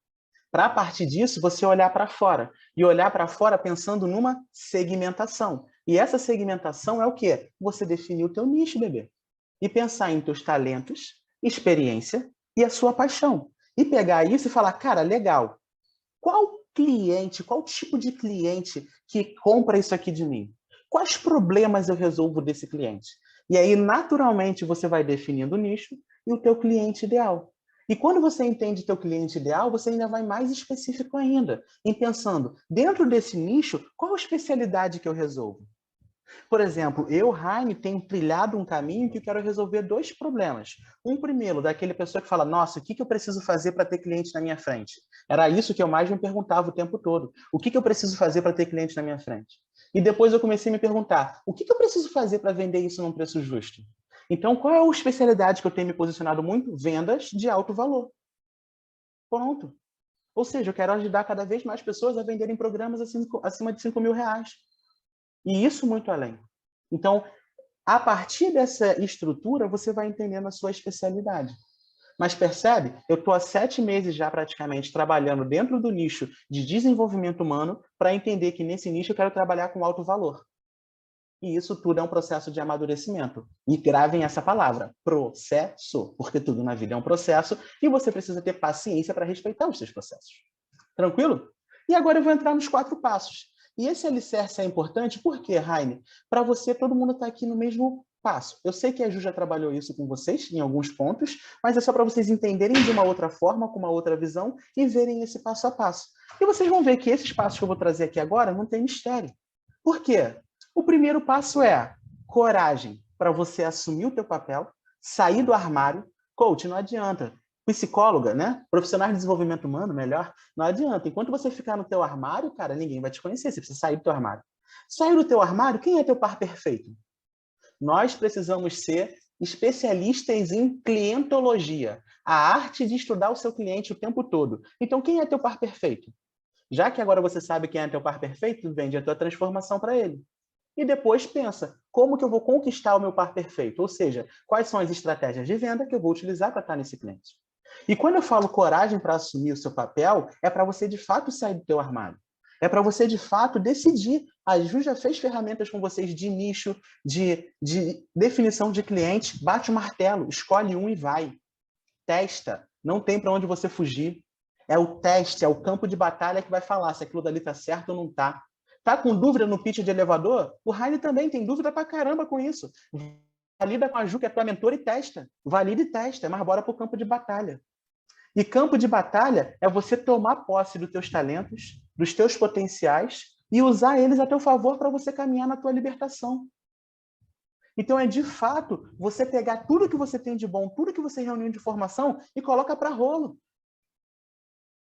Para, a partir disso, você olhar para fora. E olhar para fora pensando numa segmentação. E essa segmentação é o quê? Você definir o teu nicho, bebê. E pensar em teus talentos, experiência e a sua paixão. E pegar isso e falar, cara, legal, qual cliente, qual tipo de cliente que compra isso aqui de mim? Quais problemas eu resolvo desse cliente? E aí, naturalmente, você vai definindo o nicho e o teu cliente ideal. E quando você entende teu cliente ideal, você ainda vai mais específico ainda, em pensando, dentro desse nicho, qual a especialidade que eu resolvo? Por exemplo, eu, Heine, tenho trilhado um caminho que eu quero resolver 2 problemas. Um primeiro, daquele pessoa que fala, nossa, o que eu preciso fazer para ter cliente na minha frente? Era isso que eu mais me perguntava o tempo todo. O que eu preciso fazer para ter cliente na minha frente? E depois eu comecei a me perguntar, o que eu preciso fazer para vender isso num preço justo? Então, qual é a especialidade que eu tenho me posicionado muito? Vendas de alto valor. Pronto. Ou seja, eu quero ajudar cada vez mais pessoas a venderem programas acima de 5 mil reais. E isso muito além. Então, a partir dessa estrutura, você vai entendendo a sua especialidade. Mas percebe? Eu estou há 7 meses já praticamente trabalhando dentro do nicho de desenvolvimento humano para entender que nesse nicho eu quero trabalhar com alto valor. E isso tudo é um processo de amadurecimento. E gravem essa palavra, processo, porque tudo na vida é um processo e você precisa ter paciência para respeitar os seus processos. Tranquilo? E agora eu vou entrar nos 4 passos. E esse alicerce é importante, por quê, Heine? Para você, todo mundo está aqui no mesmo passo. Eu sei que a Ju já trabalhou isso com vocês, em alguns pontos, mas é só para vocês entenderem de uma outra forma, com uma outra visão, e verem esse passo a passo. E vocês vão ver que esses passos que eu vou trazer aqui agora não tem mistério. Por quê? O primeiro passo é coragem para você assumir o teu papel, sair do armário. Coach, não adianta. Psicóloga, né? Profissionais de desenvolvimento humano, melhor, não adianta. Enquanto você ficar no teu armário, cara, ninguém vai te conhecer. Você precisa sair do teu armário. Sair do teu armário, quem é teu par perfeito? Nós precisamos ser especialistas em clientologia, a arte de estudar o seu cliente o tempo todo. Então, quem é teu par perfeito? Já que agora você sabe quem é teu par perfeito, vende a tua transformação para ele. E depois pensa, como que eu vou conquistar o meu par perfeito? Ou seja, quais são as estratégias de venda que eu vou utilizar para estar nesse cliente? E quando eu falo coragem para assumir o seu papel, é para você de fato sair do teu armário. É para você de fato decidir. A Ju já fez ferramentas com vocês de nicho, de definição de cliente. Bate o martelo, escolhe um e vai. Testa. Não tem para onde você fugir. É o teste, é o campo de batalha que vai falar se aquilo dali está certo ou não está. Tá com dúvida no pitch de elevador? O Heine também tem dúvida pra caramba com isso. Valida com a Ju, que é tua mentora, e testa. Valida e testa, mas bora pro campo de batalha. E campo de batalha é você tomar posse dos teus talentos, dos teus potenciais e usar eles a teu favor para você caminhar na tua libertação. Então é de fato você pegar tudo que você tem de bom, tudo que você reuniu de informação e coloca para rolo.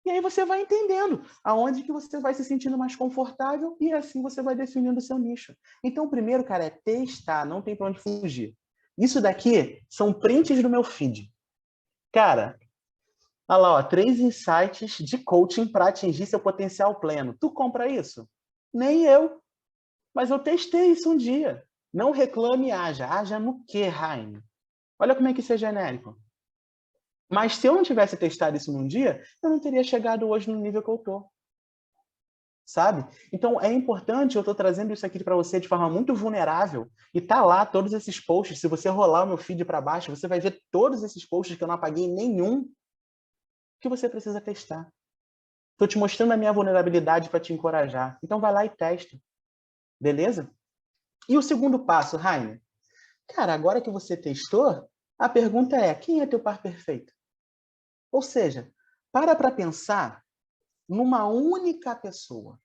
E aí você vai entendendo aonde que você vai se sentindo mais confortável e assim você vai definindo o seu nicho. Então, o primeiro, cara, é testar, não tem para onde fugir. Isso daqui são prints do meu feed. Cara, olha lá, ó, 3 insights de coaching para atingir seu potencial pleno. Tu compra isso? Nem eu. Mas eu testei isso um dia. Não reclame e haja. Haja no quê, Heine? Olha como é que isso é genérico. Mas se eu não tivesse testado isso num dia, eu não teria chegado hoje no nível que eu tô. Sabe? Então é importante, eu estou trazendo isso aqui para você de forma muito vulnerável e tá lá todos esses posts. Se você rolar o meu feed para baixo, você vai ver todos esses posts que eu não apaguei nenhum que você precisa testar. Estou te mostrando a minha vulnerabilidade para te encorajar. Então vai lá e testa. Beleza? E o segundo passo, Heine? Cara, agora que você testou, a pergunta é, quem é teu par perfeito? Ou seja, para pensar numa única pessoa,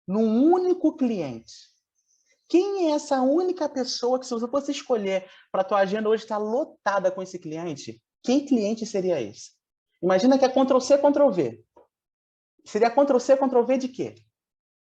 num único cliente. Quem é essa única pessoa que, se você fosse escolher para a tua agenda hoje estar lotada com esse cliente, quem cliente seria esse? Imagina que é Ctrl+C, Ctrl+V. Seria Ctrl+C, Ctrl+V de quê?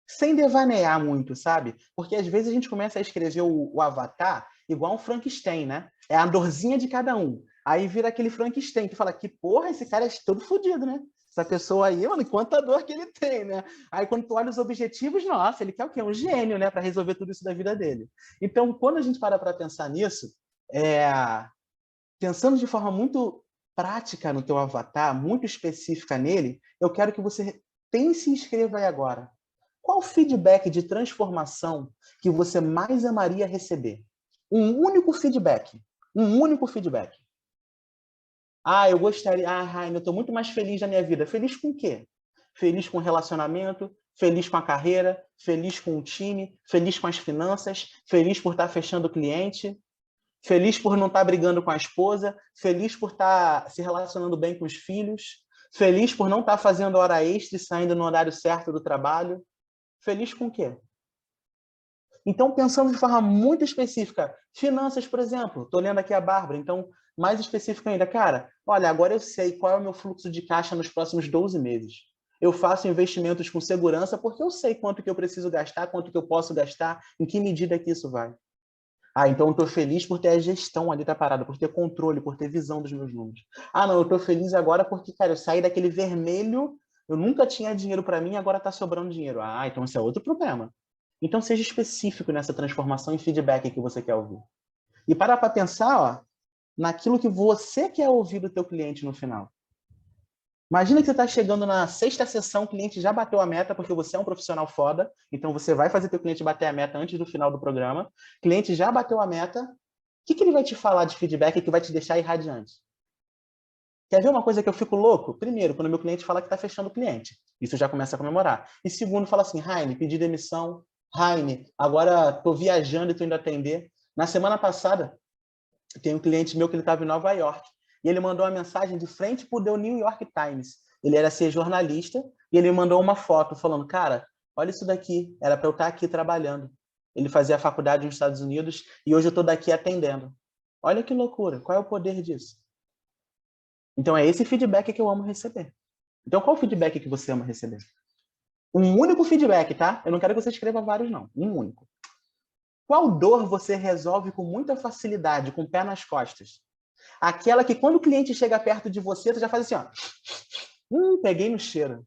Sem devanear muito, sabe? Porque às vezes a gente começa a escrever o avatar igual um Frankenstein, né? É a dorzinha de cada um. Aí vira aquele Frankenstein que fala que, porra, esse cara é todo fodido, né? essa pessoa aí, mano, quanta dor que ele tem, né? Aí quando tu olha os objetivos, nossa, ele quer o quê? Um gênio, né? Para resolver tudo isso da vida dele. Então, quando a gente para pensar nisso, pensando de forma muito prática no teu avatar, muito específica nele, eu quero que você pense e escreva aí agora. Qual feedback de transformação que você mais amaria receber? Um único feedback. Um único feedback. Ah, eu gostaria... Ah, Raine, eu estou muito mais feliz na minha vida. Feliz com o quê? Feliz com o relacionamento, feliz com a carreira, feliz com o time, feliz com as finanças, feliz por estar fechando o cliente, feliz por não estar brigando com a esposa, feliz por estar se relacionando bem com os filhos, feliz por não estar fazendo hora extra e saindo no horário certo do trabalho. Feliz com o quê? Então, pensando de forma muito específica, finanças, por exemplo, estou lendo aqui a Bárbara, então, mais específico ainda, cara, olha, agora eu sei qual é o meu fluxo de caixa nos próximos 12 meses. Eu faço investimentos com segurança porque eu sei quanto que eu preciso gastar, quanto que eu posso gastar, em que medida que isso vai. Ah, então eu estou feliz por ter a gestão ali da parada, por ter controle, por ter visão dos meus números. Ah, não, eu estou feliz agora porque, cara, eu saí daquele vermelho, eu nunca tinha dinheiro para mim, agora está sobrando dinheiro. Ah, então esse é outro problema. Então seja específico nessa transformação e feedback que você quer ouvir. E para pensar, ó, naquilo que você quer ouvir do teu cliente no final. Imagina que você está chegando na 6ª sessão, o cliente já bateu a meta, porque você é um profissional foda, então você vai fazer teu cliente bater a meta antes do final do programa. O cliente já bateu a meta, o que ele vai te falar de feedback que vai te deixar irradiante? Quer ver uma coisa que eu fico louco? Primeiro, quando meu cliente fala que está fechando o cliente. Isso já começa a comemorar. E segundo, fala assim, Raine, pedi demissão. Raine, agora estou viajando e estou indo atender. Na semana passada, tem um cliente meu que ele estava em Nova York. E ele mandou uma mensagem de frente para o The New York Times. Ele era ser jornalista e ele mandou uma foto falando, cara, olha isso daqui, era para eu estar aqui trabalhando. Ele fazia a faculdade nos Estados Unidos e hoje eu estou daqui atendendo. Olha que loucura, qual é o poder disso? Então é esse feedback que eu amo receber. Então qual o feedback que você ama receber? Um único feedback, tá? Eu não quero que você escreva vários, não. Um único. Qual dor você resolve com muita facilidade, com o pé nas costas? Aquela que quando o cliente chega perto de você, tu já faz assim, ó. Peguei no cheiro.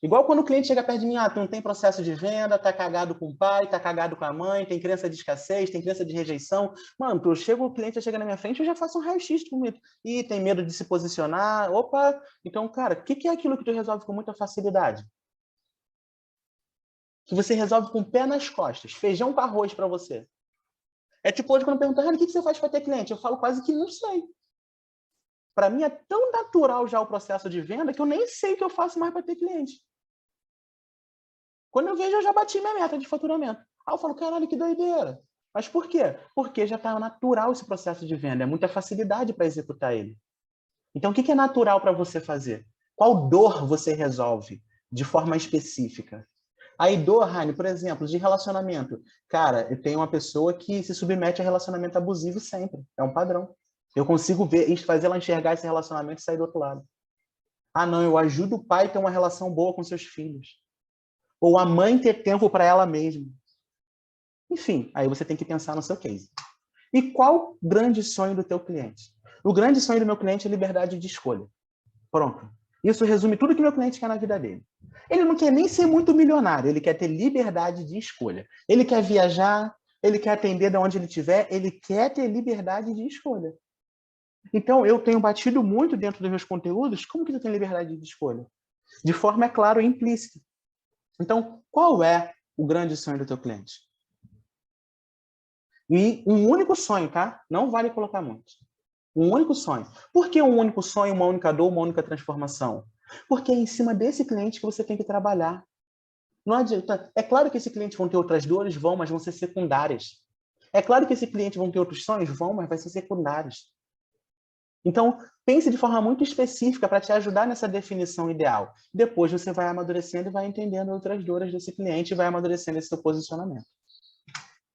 Igual quando o cliente chega perto de mim, tu não tem processo de venda, tá cagado com o pai, tá cagado com a mãe, tem crença de escassez, tem crença de rejeição. Mano, o cliente chega na minha frente, eu já faço um raio-x comigo. E tem medo de se posicionar. Opa! Então, cara, o que é aquilo que tu resolve com muita facilidade? Que você resolve com o pé nas costas. Feijão com arroz para você. É tipo hoje quando perguntam, o que você faz para ter cliente? Eu falo quase que não sei. Para mim é tão natural já o processo de venda que eu nem sei o que eu faço mais para ter cliente. Quando eu vejo, eu já bati minha meta de faturamento. Aí eu falo, caralho, que doideira. Mas por quê? Porque já está natural esse processo de venda. É muita facilidade para executar ele. Então, o que é natural para você fazer? Qual dor você resolve de forma específica? Aí, dor, Raine, por exemplo, de relacionamento. Cara, eu tenho uma pessoa que se submete a relacionamento abusivo sempre. É um padrão. Eu consigo ver, fazer ela enxergar esse relacionamento e sair do outro lado. Ah, não, eu ajudo o pai a ter uma relação boa com seus filhos. Ou a mãe ter tempo para ela mesma. Enfim, aí você tem que pensar no seu case. E qual o grande sonho do teu cliente? O grande sonho do meu cliente é liberdade de escolha. Pronto. Isso resume tudo que meu cliente quer na vida dele. Ele não quer nem ser muito milionário, ele quer ter liberdade de escolha. Ele quer viajar, ele quer atender de onde ele estiver, ele quer ter liberdade de escolha. Então, eu tenho batido muito dentro dos meus conteúdos, como que tu tem liberdade de escolha? De forma, é claro, implícita. Então, qual é o grande sonho do teu cliente? E um único sonho, tá? Não vale colocar muito. Um único sonho. Por que um único sonho, uma única dor, uma única transformação? Porque é em cima desse cliente que você tem que trabalhar. Não adianta. É claro que esse cliente vão ter outras dores, vão, mas vão ser secundárias. É claro que esse cliente vão ter outros sonhos, vão, mas vai ser secundários. Então, pense de forma muito específica para te ajudar nessa definição ideal. Depois você vai amadurecendo e vai entendendo outras dores desse cliente e vai amadurecendo esse seu posicionamento.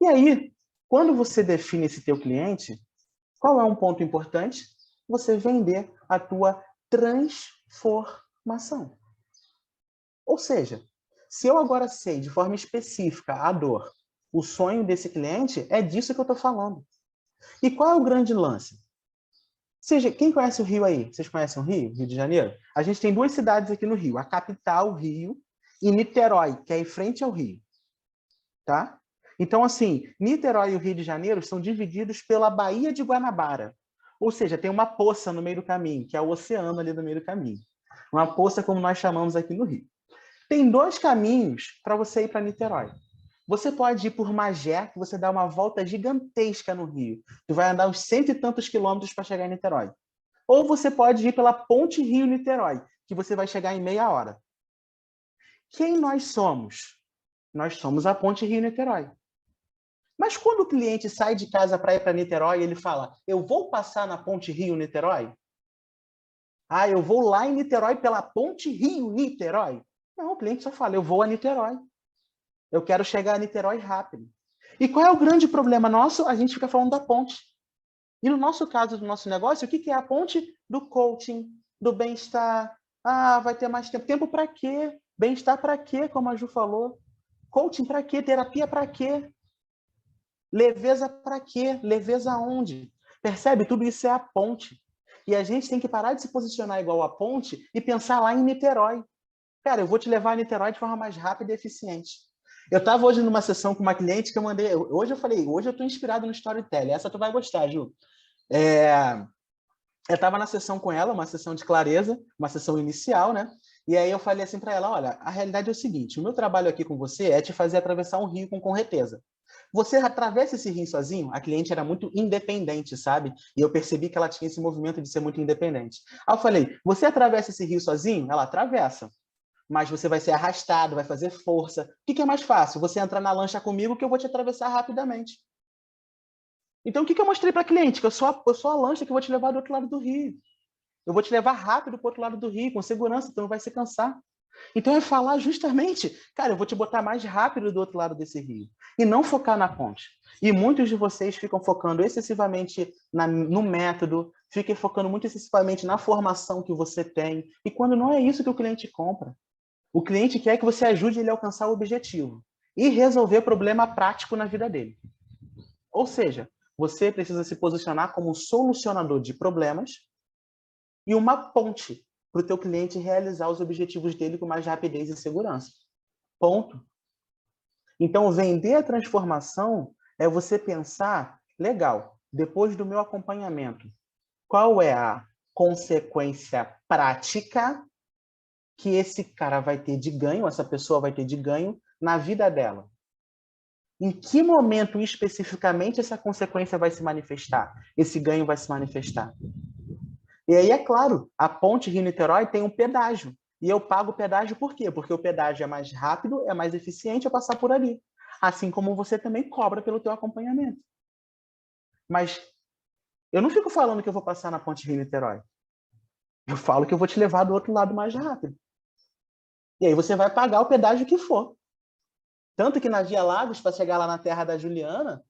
E aí, quando você define esse teu cliente, qual é um ponto importante? Você vender a tua transformação. Ou seja, se eu agora sei de forma específica a dor, o sonho desse cliente, é disso que eu estou falando. E qual é o grande lance? Quem conhece o Rio aí? Vocês conhecem o Rio, Rio de Janeiro? A gente tem duas cidades aqui no Rio, a capital, o Rio, e Niterói, que é em frente ao Rio. Tá? Então, assim, Niterói e o Rio de Janeiro são divididos pela Baía de Guanabara. Ou seja, tem uma poça no meio do caminho, que é o oceano ali no meio do caminho. Uma poça como nós chamamos aqui no Rio. Tem dois caminhos para você ir para Niterói. Você pode ir por Magé, que você dá uma volta gigantesca no Rio. Tu vai andar uns 100 e tantos quilômetros para chegar em Niterói. Ou você pode ir pela Ponte Rio-Niterói, que você vai chegar em meia hora. Quem nós somos? Nós somos a Ponte Rio-Niterói. Mas quando o cliente sai de casa para ir para Niterói, ele fala, eu vou passar na Ponte Rio-Niterói? Ah, eu vou lá em Niterói pela Ponte Rio-Niterói? Não, o cliente só fala, eu vou a Niterói. Eu quero chegar a Niterói rápido. E qual é o grande problema nosso? A gente fica falando da ponte. E no nosso caso, do nosso negócio, o que é a ponte? Do coaching, do bem-estar. Ah, vai ter mais tempo. Tempo para quê? Bem-estar para quê, como a Ju falou? Coaching para quê? Terapia para quê? Leveza para quê? Leveza aonde? Percebe? Tudo isso é a ponte. E a gente tem que parar de se posicionar igual a ponte e pensar lá em Niterói. Cara, eu vou te levar a Niterói de forma mais rápida e eficiente. Eu estava hoje numa sessão com uma cliente que eu mandei... Hoje eu estou inspirado no Storytelling. Essa tu vai gostar, Ju. Eu estava na sessão com ela, uma sessão de clareza, uma sessão inicial, né? E aí eu falei assim para ela, olha, a realidade é o seguinte, o meu trabalho aqui com você é te fazer atravessar um rio com correteza. Você atravessa esse rio sozinho? A cliente era muito independente, sabe? E eu percebi que ela tinha esse movimento de ser muito independente. Aí eu falei, você atravessa esse rio sozinho? Ela atravessa. Mas você vai ser arrastado, vai fazer força. O que é mais fácil? Você entrar na lancha comigo que eu vou te atravessar rapidamente. Então, o que eu mostrei para a cliente? Que eu sou a lancha que vou te levar do outro lado do rio. Eu vou te levar rápido para o outro lado do rio, com segurança, então não vai se cansar. Então, é falar justamente, cara, eu vou te botar mais rápido do outro lado desse rio. E não focar na ponte. E muitos de vocês ficam focando excessivamente no método, ficam focando muito excessivamente na formação que você tem. E quando não é isso que o cliente compra. O cliente quer que você ajude ele a alcançar o objetivo e resolver problema prático na vida dele. Ou seja, você precisa se posicionar como um solucionador de problemas e uma ponte para o teu cliente realizar os objetivos dele com mais rapidez e segurança. Ponto. Então, vender a transformação é você pensar, legal, depois do meu acompanhamento, qual é a consequência prática que esse cara vai ter de ganho, essa pessoa vai ter de ganho na vida dela? Em que momento especificamente essa consequência vai se manifestar? Esse ganho vai se manifestar? E aí, é claro, a ponte Rio-Niterói tem um pedágio. E eu pago o pedágio por quê? Porque o pedágio é mais rápido, é mais eficiente eu passar por ali. Assim como você também cobra pelo teu acompanhamento. Mas eu não fico falando que eu vou passar na ponte Rio-Niterói. Eu falo que eu vou te levar do outro lado mais rápido. E aí você vai pagar o pedágio que for. Tanto que na Via Lagos, para chegar lá na terra da Juliana,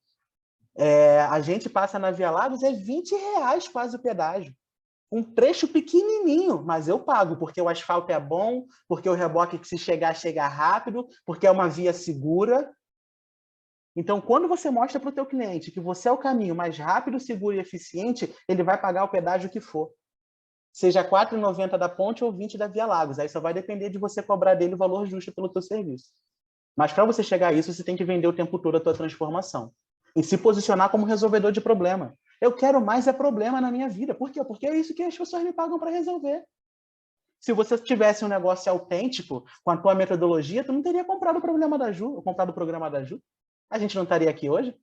a gente passa na Via Lagos, é R$ 20 quase o pedágio. Um trecho pequenininho, mas eu pago, porque o asfalto é bom, porque o reboque que se chegar, chega rápido, porque é uma via segura. Então, quando você mostra para o teu cliente que você é o caminho mais rápido, seguro e eficiente, ele vai pagar o pedágio que for. Seja R$ 4,90 da ponte ou 20 da Via Lagos. Aí só vai depender de você cobrar dele o valor justo pelo teu serviço. Mas para você chegar a isso, você tem que vender o tempo todo a tua transformação. E se posicionar como resolvedor de problema. Eu quero mais problema na minha vida. Por quê? Porque é isso que as pessoas me pagam para resolver. Se você tivesse um negócio autêntico com a tua metodologia, tu não teria comprado o problema da Ju, ou comprado o programa da Ju. A gente não estaria aqui hoje.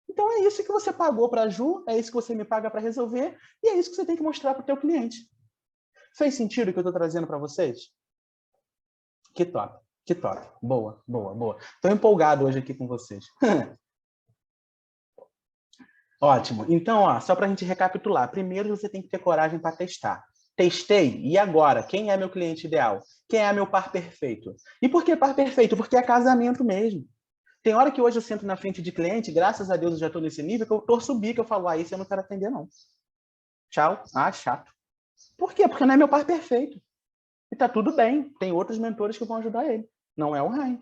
Então é isso que você pagou para a Ju, é isso que você me paga para resolver, e é isso que você tem que mostrar para o teu cliente. Fez sentido o que eu estou trazendo para vocês? Que top, que top. Boa, boa, boa. Estou empolgado hoje aqui com vocês. Ótimo. Então, só para a gente recapitular. Primeiro, você tem que ter coragem para testar. Testei, e agora? Quem é meu cliente ideal? Quem é meu par perfeito? E por que par perfeito? Porque é casamento mesmo. Tem hora que hoje eu sento na frente de cliente, graças a Deus eu já estou nesse nível, que eu torço o bico, eu falo, isso eu não quero atender, não. Tchau. Chato. Por quê? Porque não é meu par perfeito. E tá tudo bem. Tem outros mentores que vão ajudar ele. Não é o Ryan.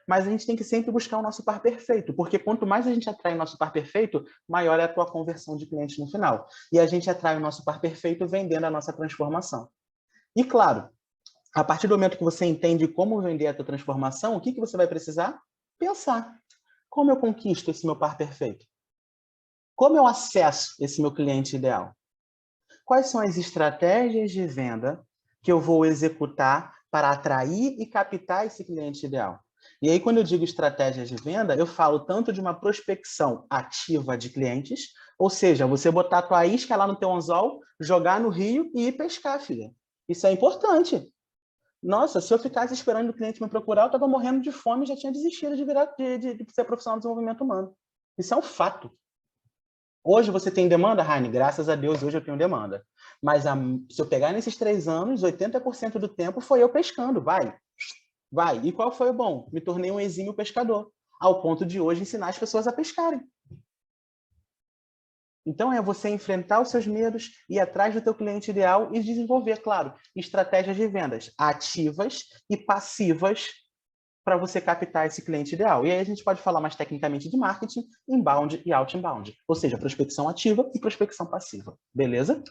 Mas a gente tem que sempre buscar o nosso par perfeito, porque quanto mais a gente atrai o nosso par perfeito, maior é a tua conversão de cliente no final. E a gente atrai o nosso par perfeito vendendo a nossa transformação. E claro, a partir do momento que você entende como vender a tua transformação, o que você vai precisar? Pensar. Como eu conquisto esse meu par perfeito? Como eu acesso esse meu cliente ideal? Quais são as estratégias de venda que eu vou executar para atrair e captar esse cliente ideal? E aí, quando eu digo estratégias de venda, eu falo tanto de uma prospecção ativa de clientes, ou seja, você botar a tua isca lá no teu anzol, jogar no rio e ir pescar, filha. Isso é importante. Nossa, se eu ficasse esperando o cliente me procurar, eu estava morrendo de fome e já tinha desistido de ser profissional de desenvolvimento humano. Isso é um fato. Hoje você tem demanda, Raine? Graças a Deus, hoje eu tenho demanda. Mas se eu pegar nesses 3 anos, 80% do tempo foi eu pescando. Vai. E qual foi o bom? Me tornei um exímio pescador, ao ponto de hoje ensinar as pessoas a pescarem. Então, é você enfrentar os seus medos, ir atrás do teu cliente ideal e desenvolver, claro, estratégias de vendas ativas e passivas para você captar esse cliente ideal. E aí a gente pode falar mais tecnicamente de marketing, inbound e outbound, ou seja, prospecção ativa e prospecção passiva, beleza?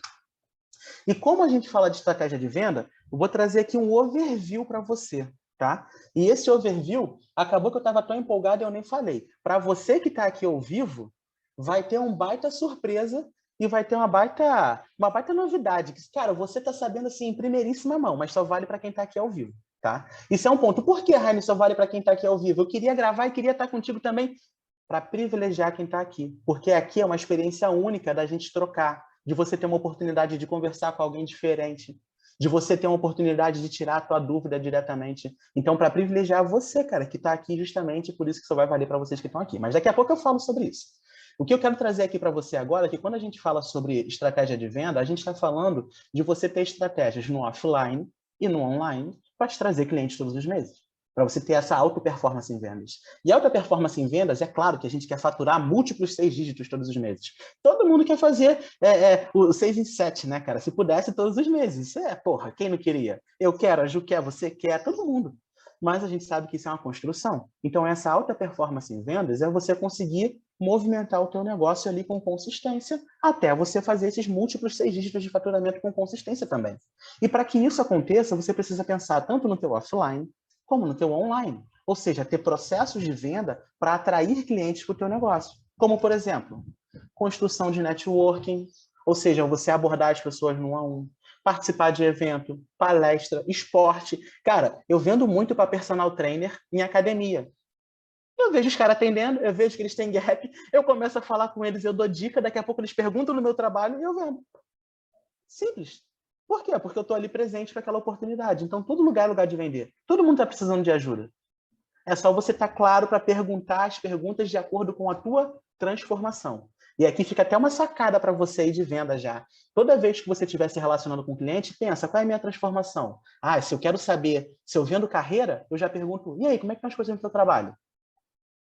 E como a gente fala de estratégia de venda, eu vou trazer aqui um overview para você, tá? E esse overview, acabou que eu estava tão empolgado e eu nem falei. Para você que está aqui ao vivo, vai ter um baita surpresa e vai ter uma baita novidade. Que, cara, você está sabendo assim em primeiríssima mão, mas só vale para quem está aqui ao vivo. Tá? Isso é um ponto. Por que, Raine, só vale para quem está aqui ao vivo? Eu queria gravar e queria estar contigo também para privilegiar quem está aqui. Porque aqui é uma experiência única da gente trocar, de você ter uma oportunidade de conversar com alguém diferente, de você ter uma oportunidade de tirar a tua dúvida diretamente. Então, para privilegiar você, cara, que está aqui justamente, por isso que só vai valer para vocês que estão aqui. Mas daqui a pouco eu falo sobre isso. O que eu quero trazer aqui para você agora é que quando a gente fala sobre estratégia de venda, a gente está falando de você ter estratégias no offline e no online para te trazer clientes todos os meses, para você ter essa alta performance em vendas. E alta performance em vendas, é claro que a gente quer faturar múltiplos 6 dígitos todos os meses. Todo mundo quer fazer o 6 em 7, né, cara? Se pudesse todos os meses. Isso porra, quem não queria? Eu quero, a Ju quer, você quer, todo mundo. Mas a gente sabe que isso é uma construção. Então, essa alta performance em vendas é você conseguir movimentar o teu negócio ali com consistência, até você fazer esses múltiplos 6 dígitos de faturamento com consistência também. E para que isso aconteça, você precisa pensar tanto no teu offline, como no teu online. Ou seja, ter processos de venda para atrair clientes para o teu negócio. Como, por exemplo, construção de networking, ou seja, você abordar as pessoas no 1 a 1, participar de evento, palestra, esporte. Cara, eu vendo muito para personal trainer em academia. Eu vejo os caras atendendo, eu vejo que eles têm gap, eu começo a falar com eles, eu dou dica, daqui a pouco eles perguntam no meu trabalho e eu vendo. Simples. Por quê? Porque eu estou ali presente para aquela oportunidade. Então, todo lugar é lugar de vender. Todo mundo está precisando de ajuda. É só você estar claro para perguntar as perguntas de acordo com a tua transformação. E aqui fica até uma sacada para você aí de venda já. Toda vez que você estiver se relacionando com o cliente, pensa, qual é a minha transformação? Ah, se eu quero saber, se eu vendo carreira, eu já pergunto, e aí, como é que estão as coisas no teu trabalho?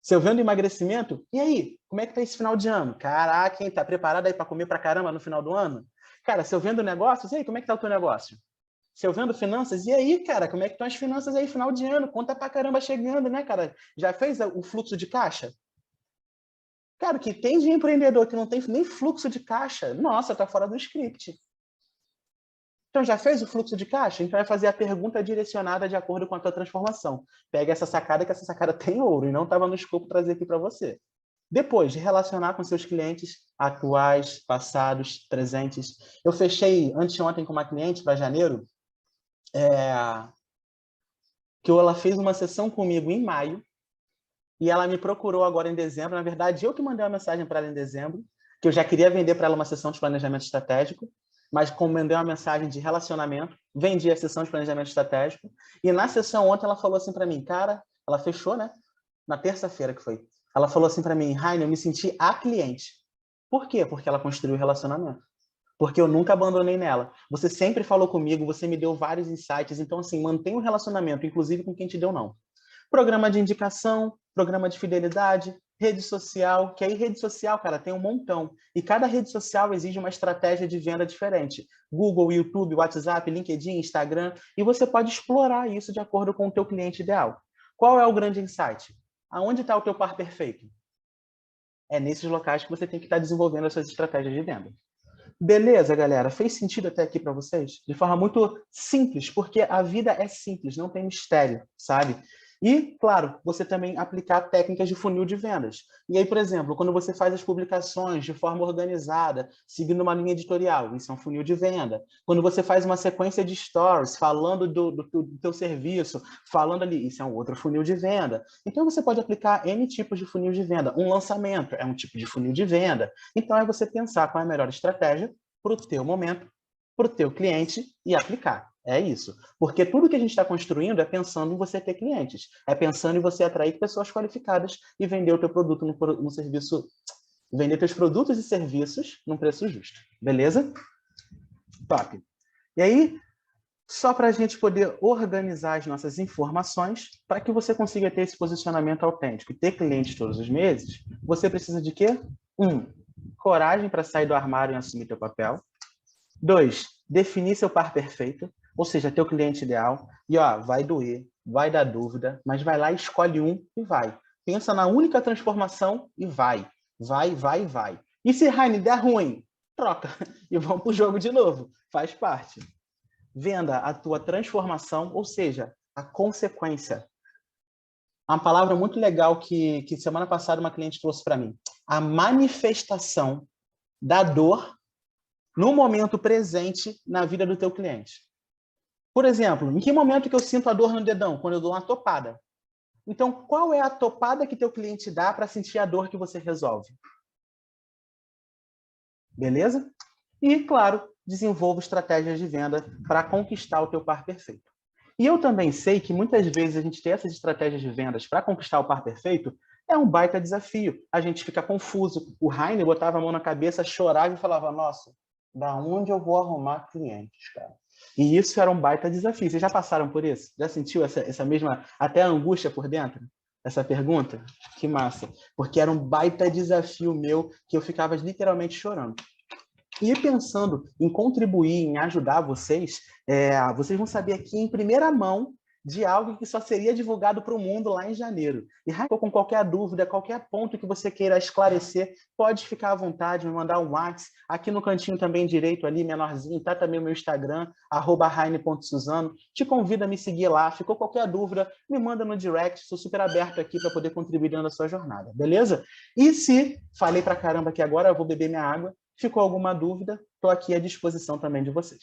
Se eu vendo emagrecimento, e aí, como é que tá esse final de ano? Caraca, hein, tá preparado aí para comer pra caramba no final do ano? Cara, se eu vendo negócios, e aí, como é que tá o teu negócio? Se eu vendo finanças, e aí, cara, como é que estão as finanças aí final de ano? Conta pra caramba chegando, né, cara? Já fez o fluxo de caixa? Cara, que tem de empreendedor que não tem nem fluxo de caixa, nossa, tá fora do script. Então, já fez o fluxo de caixa? Então, vai fazer a pergunta direcionada de acordo com a tua transformação. Pega essa sacada, que essa sacada tem ouro e não estava no escopo trazer aqui para você. Depois, de relacionar com seus clientes atuais, passados, presentes. Eu fechei anteontem com uma cliente para janeiro, que ela fez uma sessão comigo em maio e ela me procurou agora em dezembro. Na verdade, eu que mandei uma mensagem para ela em dezembro, que eu já queria vender para ela uma sessão de planejamento estratégico, mas como mandei uma mensagem de relacionamento, vendi a sessão de planejamento estratégico. E na sessão ontem ela falou assim para mim, cara, ela fechou, né? Na terça-feira que foi. Ela falou assim para mim, Raine, eu me senti a cliente. Por quê? Porque ela construiu o relacionamento. Porque eu nunca abandonei nela. Você sempre falou comigo, você me deu vários insights. Então, assim, mantenha o relacionamento, inclusive com quem te deu não. Programa de indicação, programa de fidelidade, rede social, que aí rede social, cara, tem um montão. E cada rede social exige uma estratégia de venda diferente. Google, YouTube, WhatsApp, LinkedIn, Instagram. E você pode explorar isso de acordo com o teu cliente ideal. Qual é o grande insight? Aonde está o teu par perfeito? É nesses locais que você tem que estar desenvolvendo as suas estratégias de venda. Beleza, galera? Fez sentido até aqui para vocês? De forma muito simples, porque a vida é simples, não tem mistério, sabe? E, claro, você também aplicar técnicas de funil de vendas. E aí, por exemplo, quando você faz as publicações de forma organizada, seguindo uma linha editorial, isso é um funil de venda. Quando você faz uma sequência de stories falando do teu serviço, falando ali, isso é um outro funil de venda. Então, você pode aplicar N tipos de funil de venda. Um lançamento é um tipo de funil de venda. Então, é você pensar qual é a melhor estratégia para o teu momento, para o teu cliente e aplicar. É isso. Porque tudo que a gente está construindo é pensando em você ter clientes. É pensando em você atrair pessoas qualificadas e vender o teu produto no serviço, vender teus produtos e serviços num preço justo. Beleza? Top. E aí, só para a gente poder organizar as nossas informações, para que você consiga ter esse posicionamento autêntico e ter clientes todos os meses, você precisa de quê? 1. Coragem para sair do armário e assumir teu papel. 2. Definir seu par perfeito, ou seja, teu cliente ideal. E ó, vai doer, vai dar dúvida, mas vai lá, escolhe um e vai. Pensa na única transformação e vai. Vai, vai, vai. E se Heine der ruim, troca e vamos para o jogo de novo. Faz parte. Venda a tua transformação, ou seja, a consequência. Uma palavra muito legal que semana passada uma cliente trouxe para mim. A manifestação da dor no momento presente na vida do teu cliente. Por exemplo, em que momento que eu sinto a dor no dedão? Quando eu dou uma topada. Então, qual é a topada que teu cliente dá para sentir a dor que você resolve? Beleza? E, claro, desenvolva estratégias de venda para conquistar o teu par perfeito. E eu também sei que muitas vezes a gente ter essas estratégias de vendas para conquistar o par perfeito é um baita desafio. A gente fica confuso. O Heine botava a mão na cabeça, chorava e falava, nossa, da onde eu vou arrumar clientes, cara? E isso era um baita desafio. Vocês já passaram por isso? Já sentiu essa mesma, até angústia por dentro? Essa pergunta? Que massa. Porque era um baita desafio meu que eu ficava literalmente chorando. E pensando em contribuir, em ajudar vocês, vocês vão saber aqui em primeira mão de algo que só seria divulgado para o mundo lá em janeiro. E com qualquer dúvida, qualquer ponto que você queira esclarecer, pode ficar à vontade, me mandar um WhatsApp. Aqui no cantinho também direito, ali, menorzinho, tá também o meu Instagram, @heine.suzano. Te convido a me seguir lá. Ficou qualquer dúvida, me manda no direct. Sou super aberto aqui para poder contribuir dentro da sua jornada, beleza? E se falei pra caramba aqui agora, eu vou beber minha água. Ficou alguma dúvida? Estou aqui à disposição também de vocês.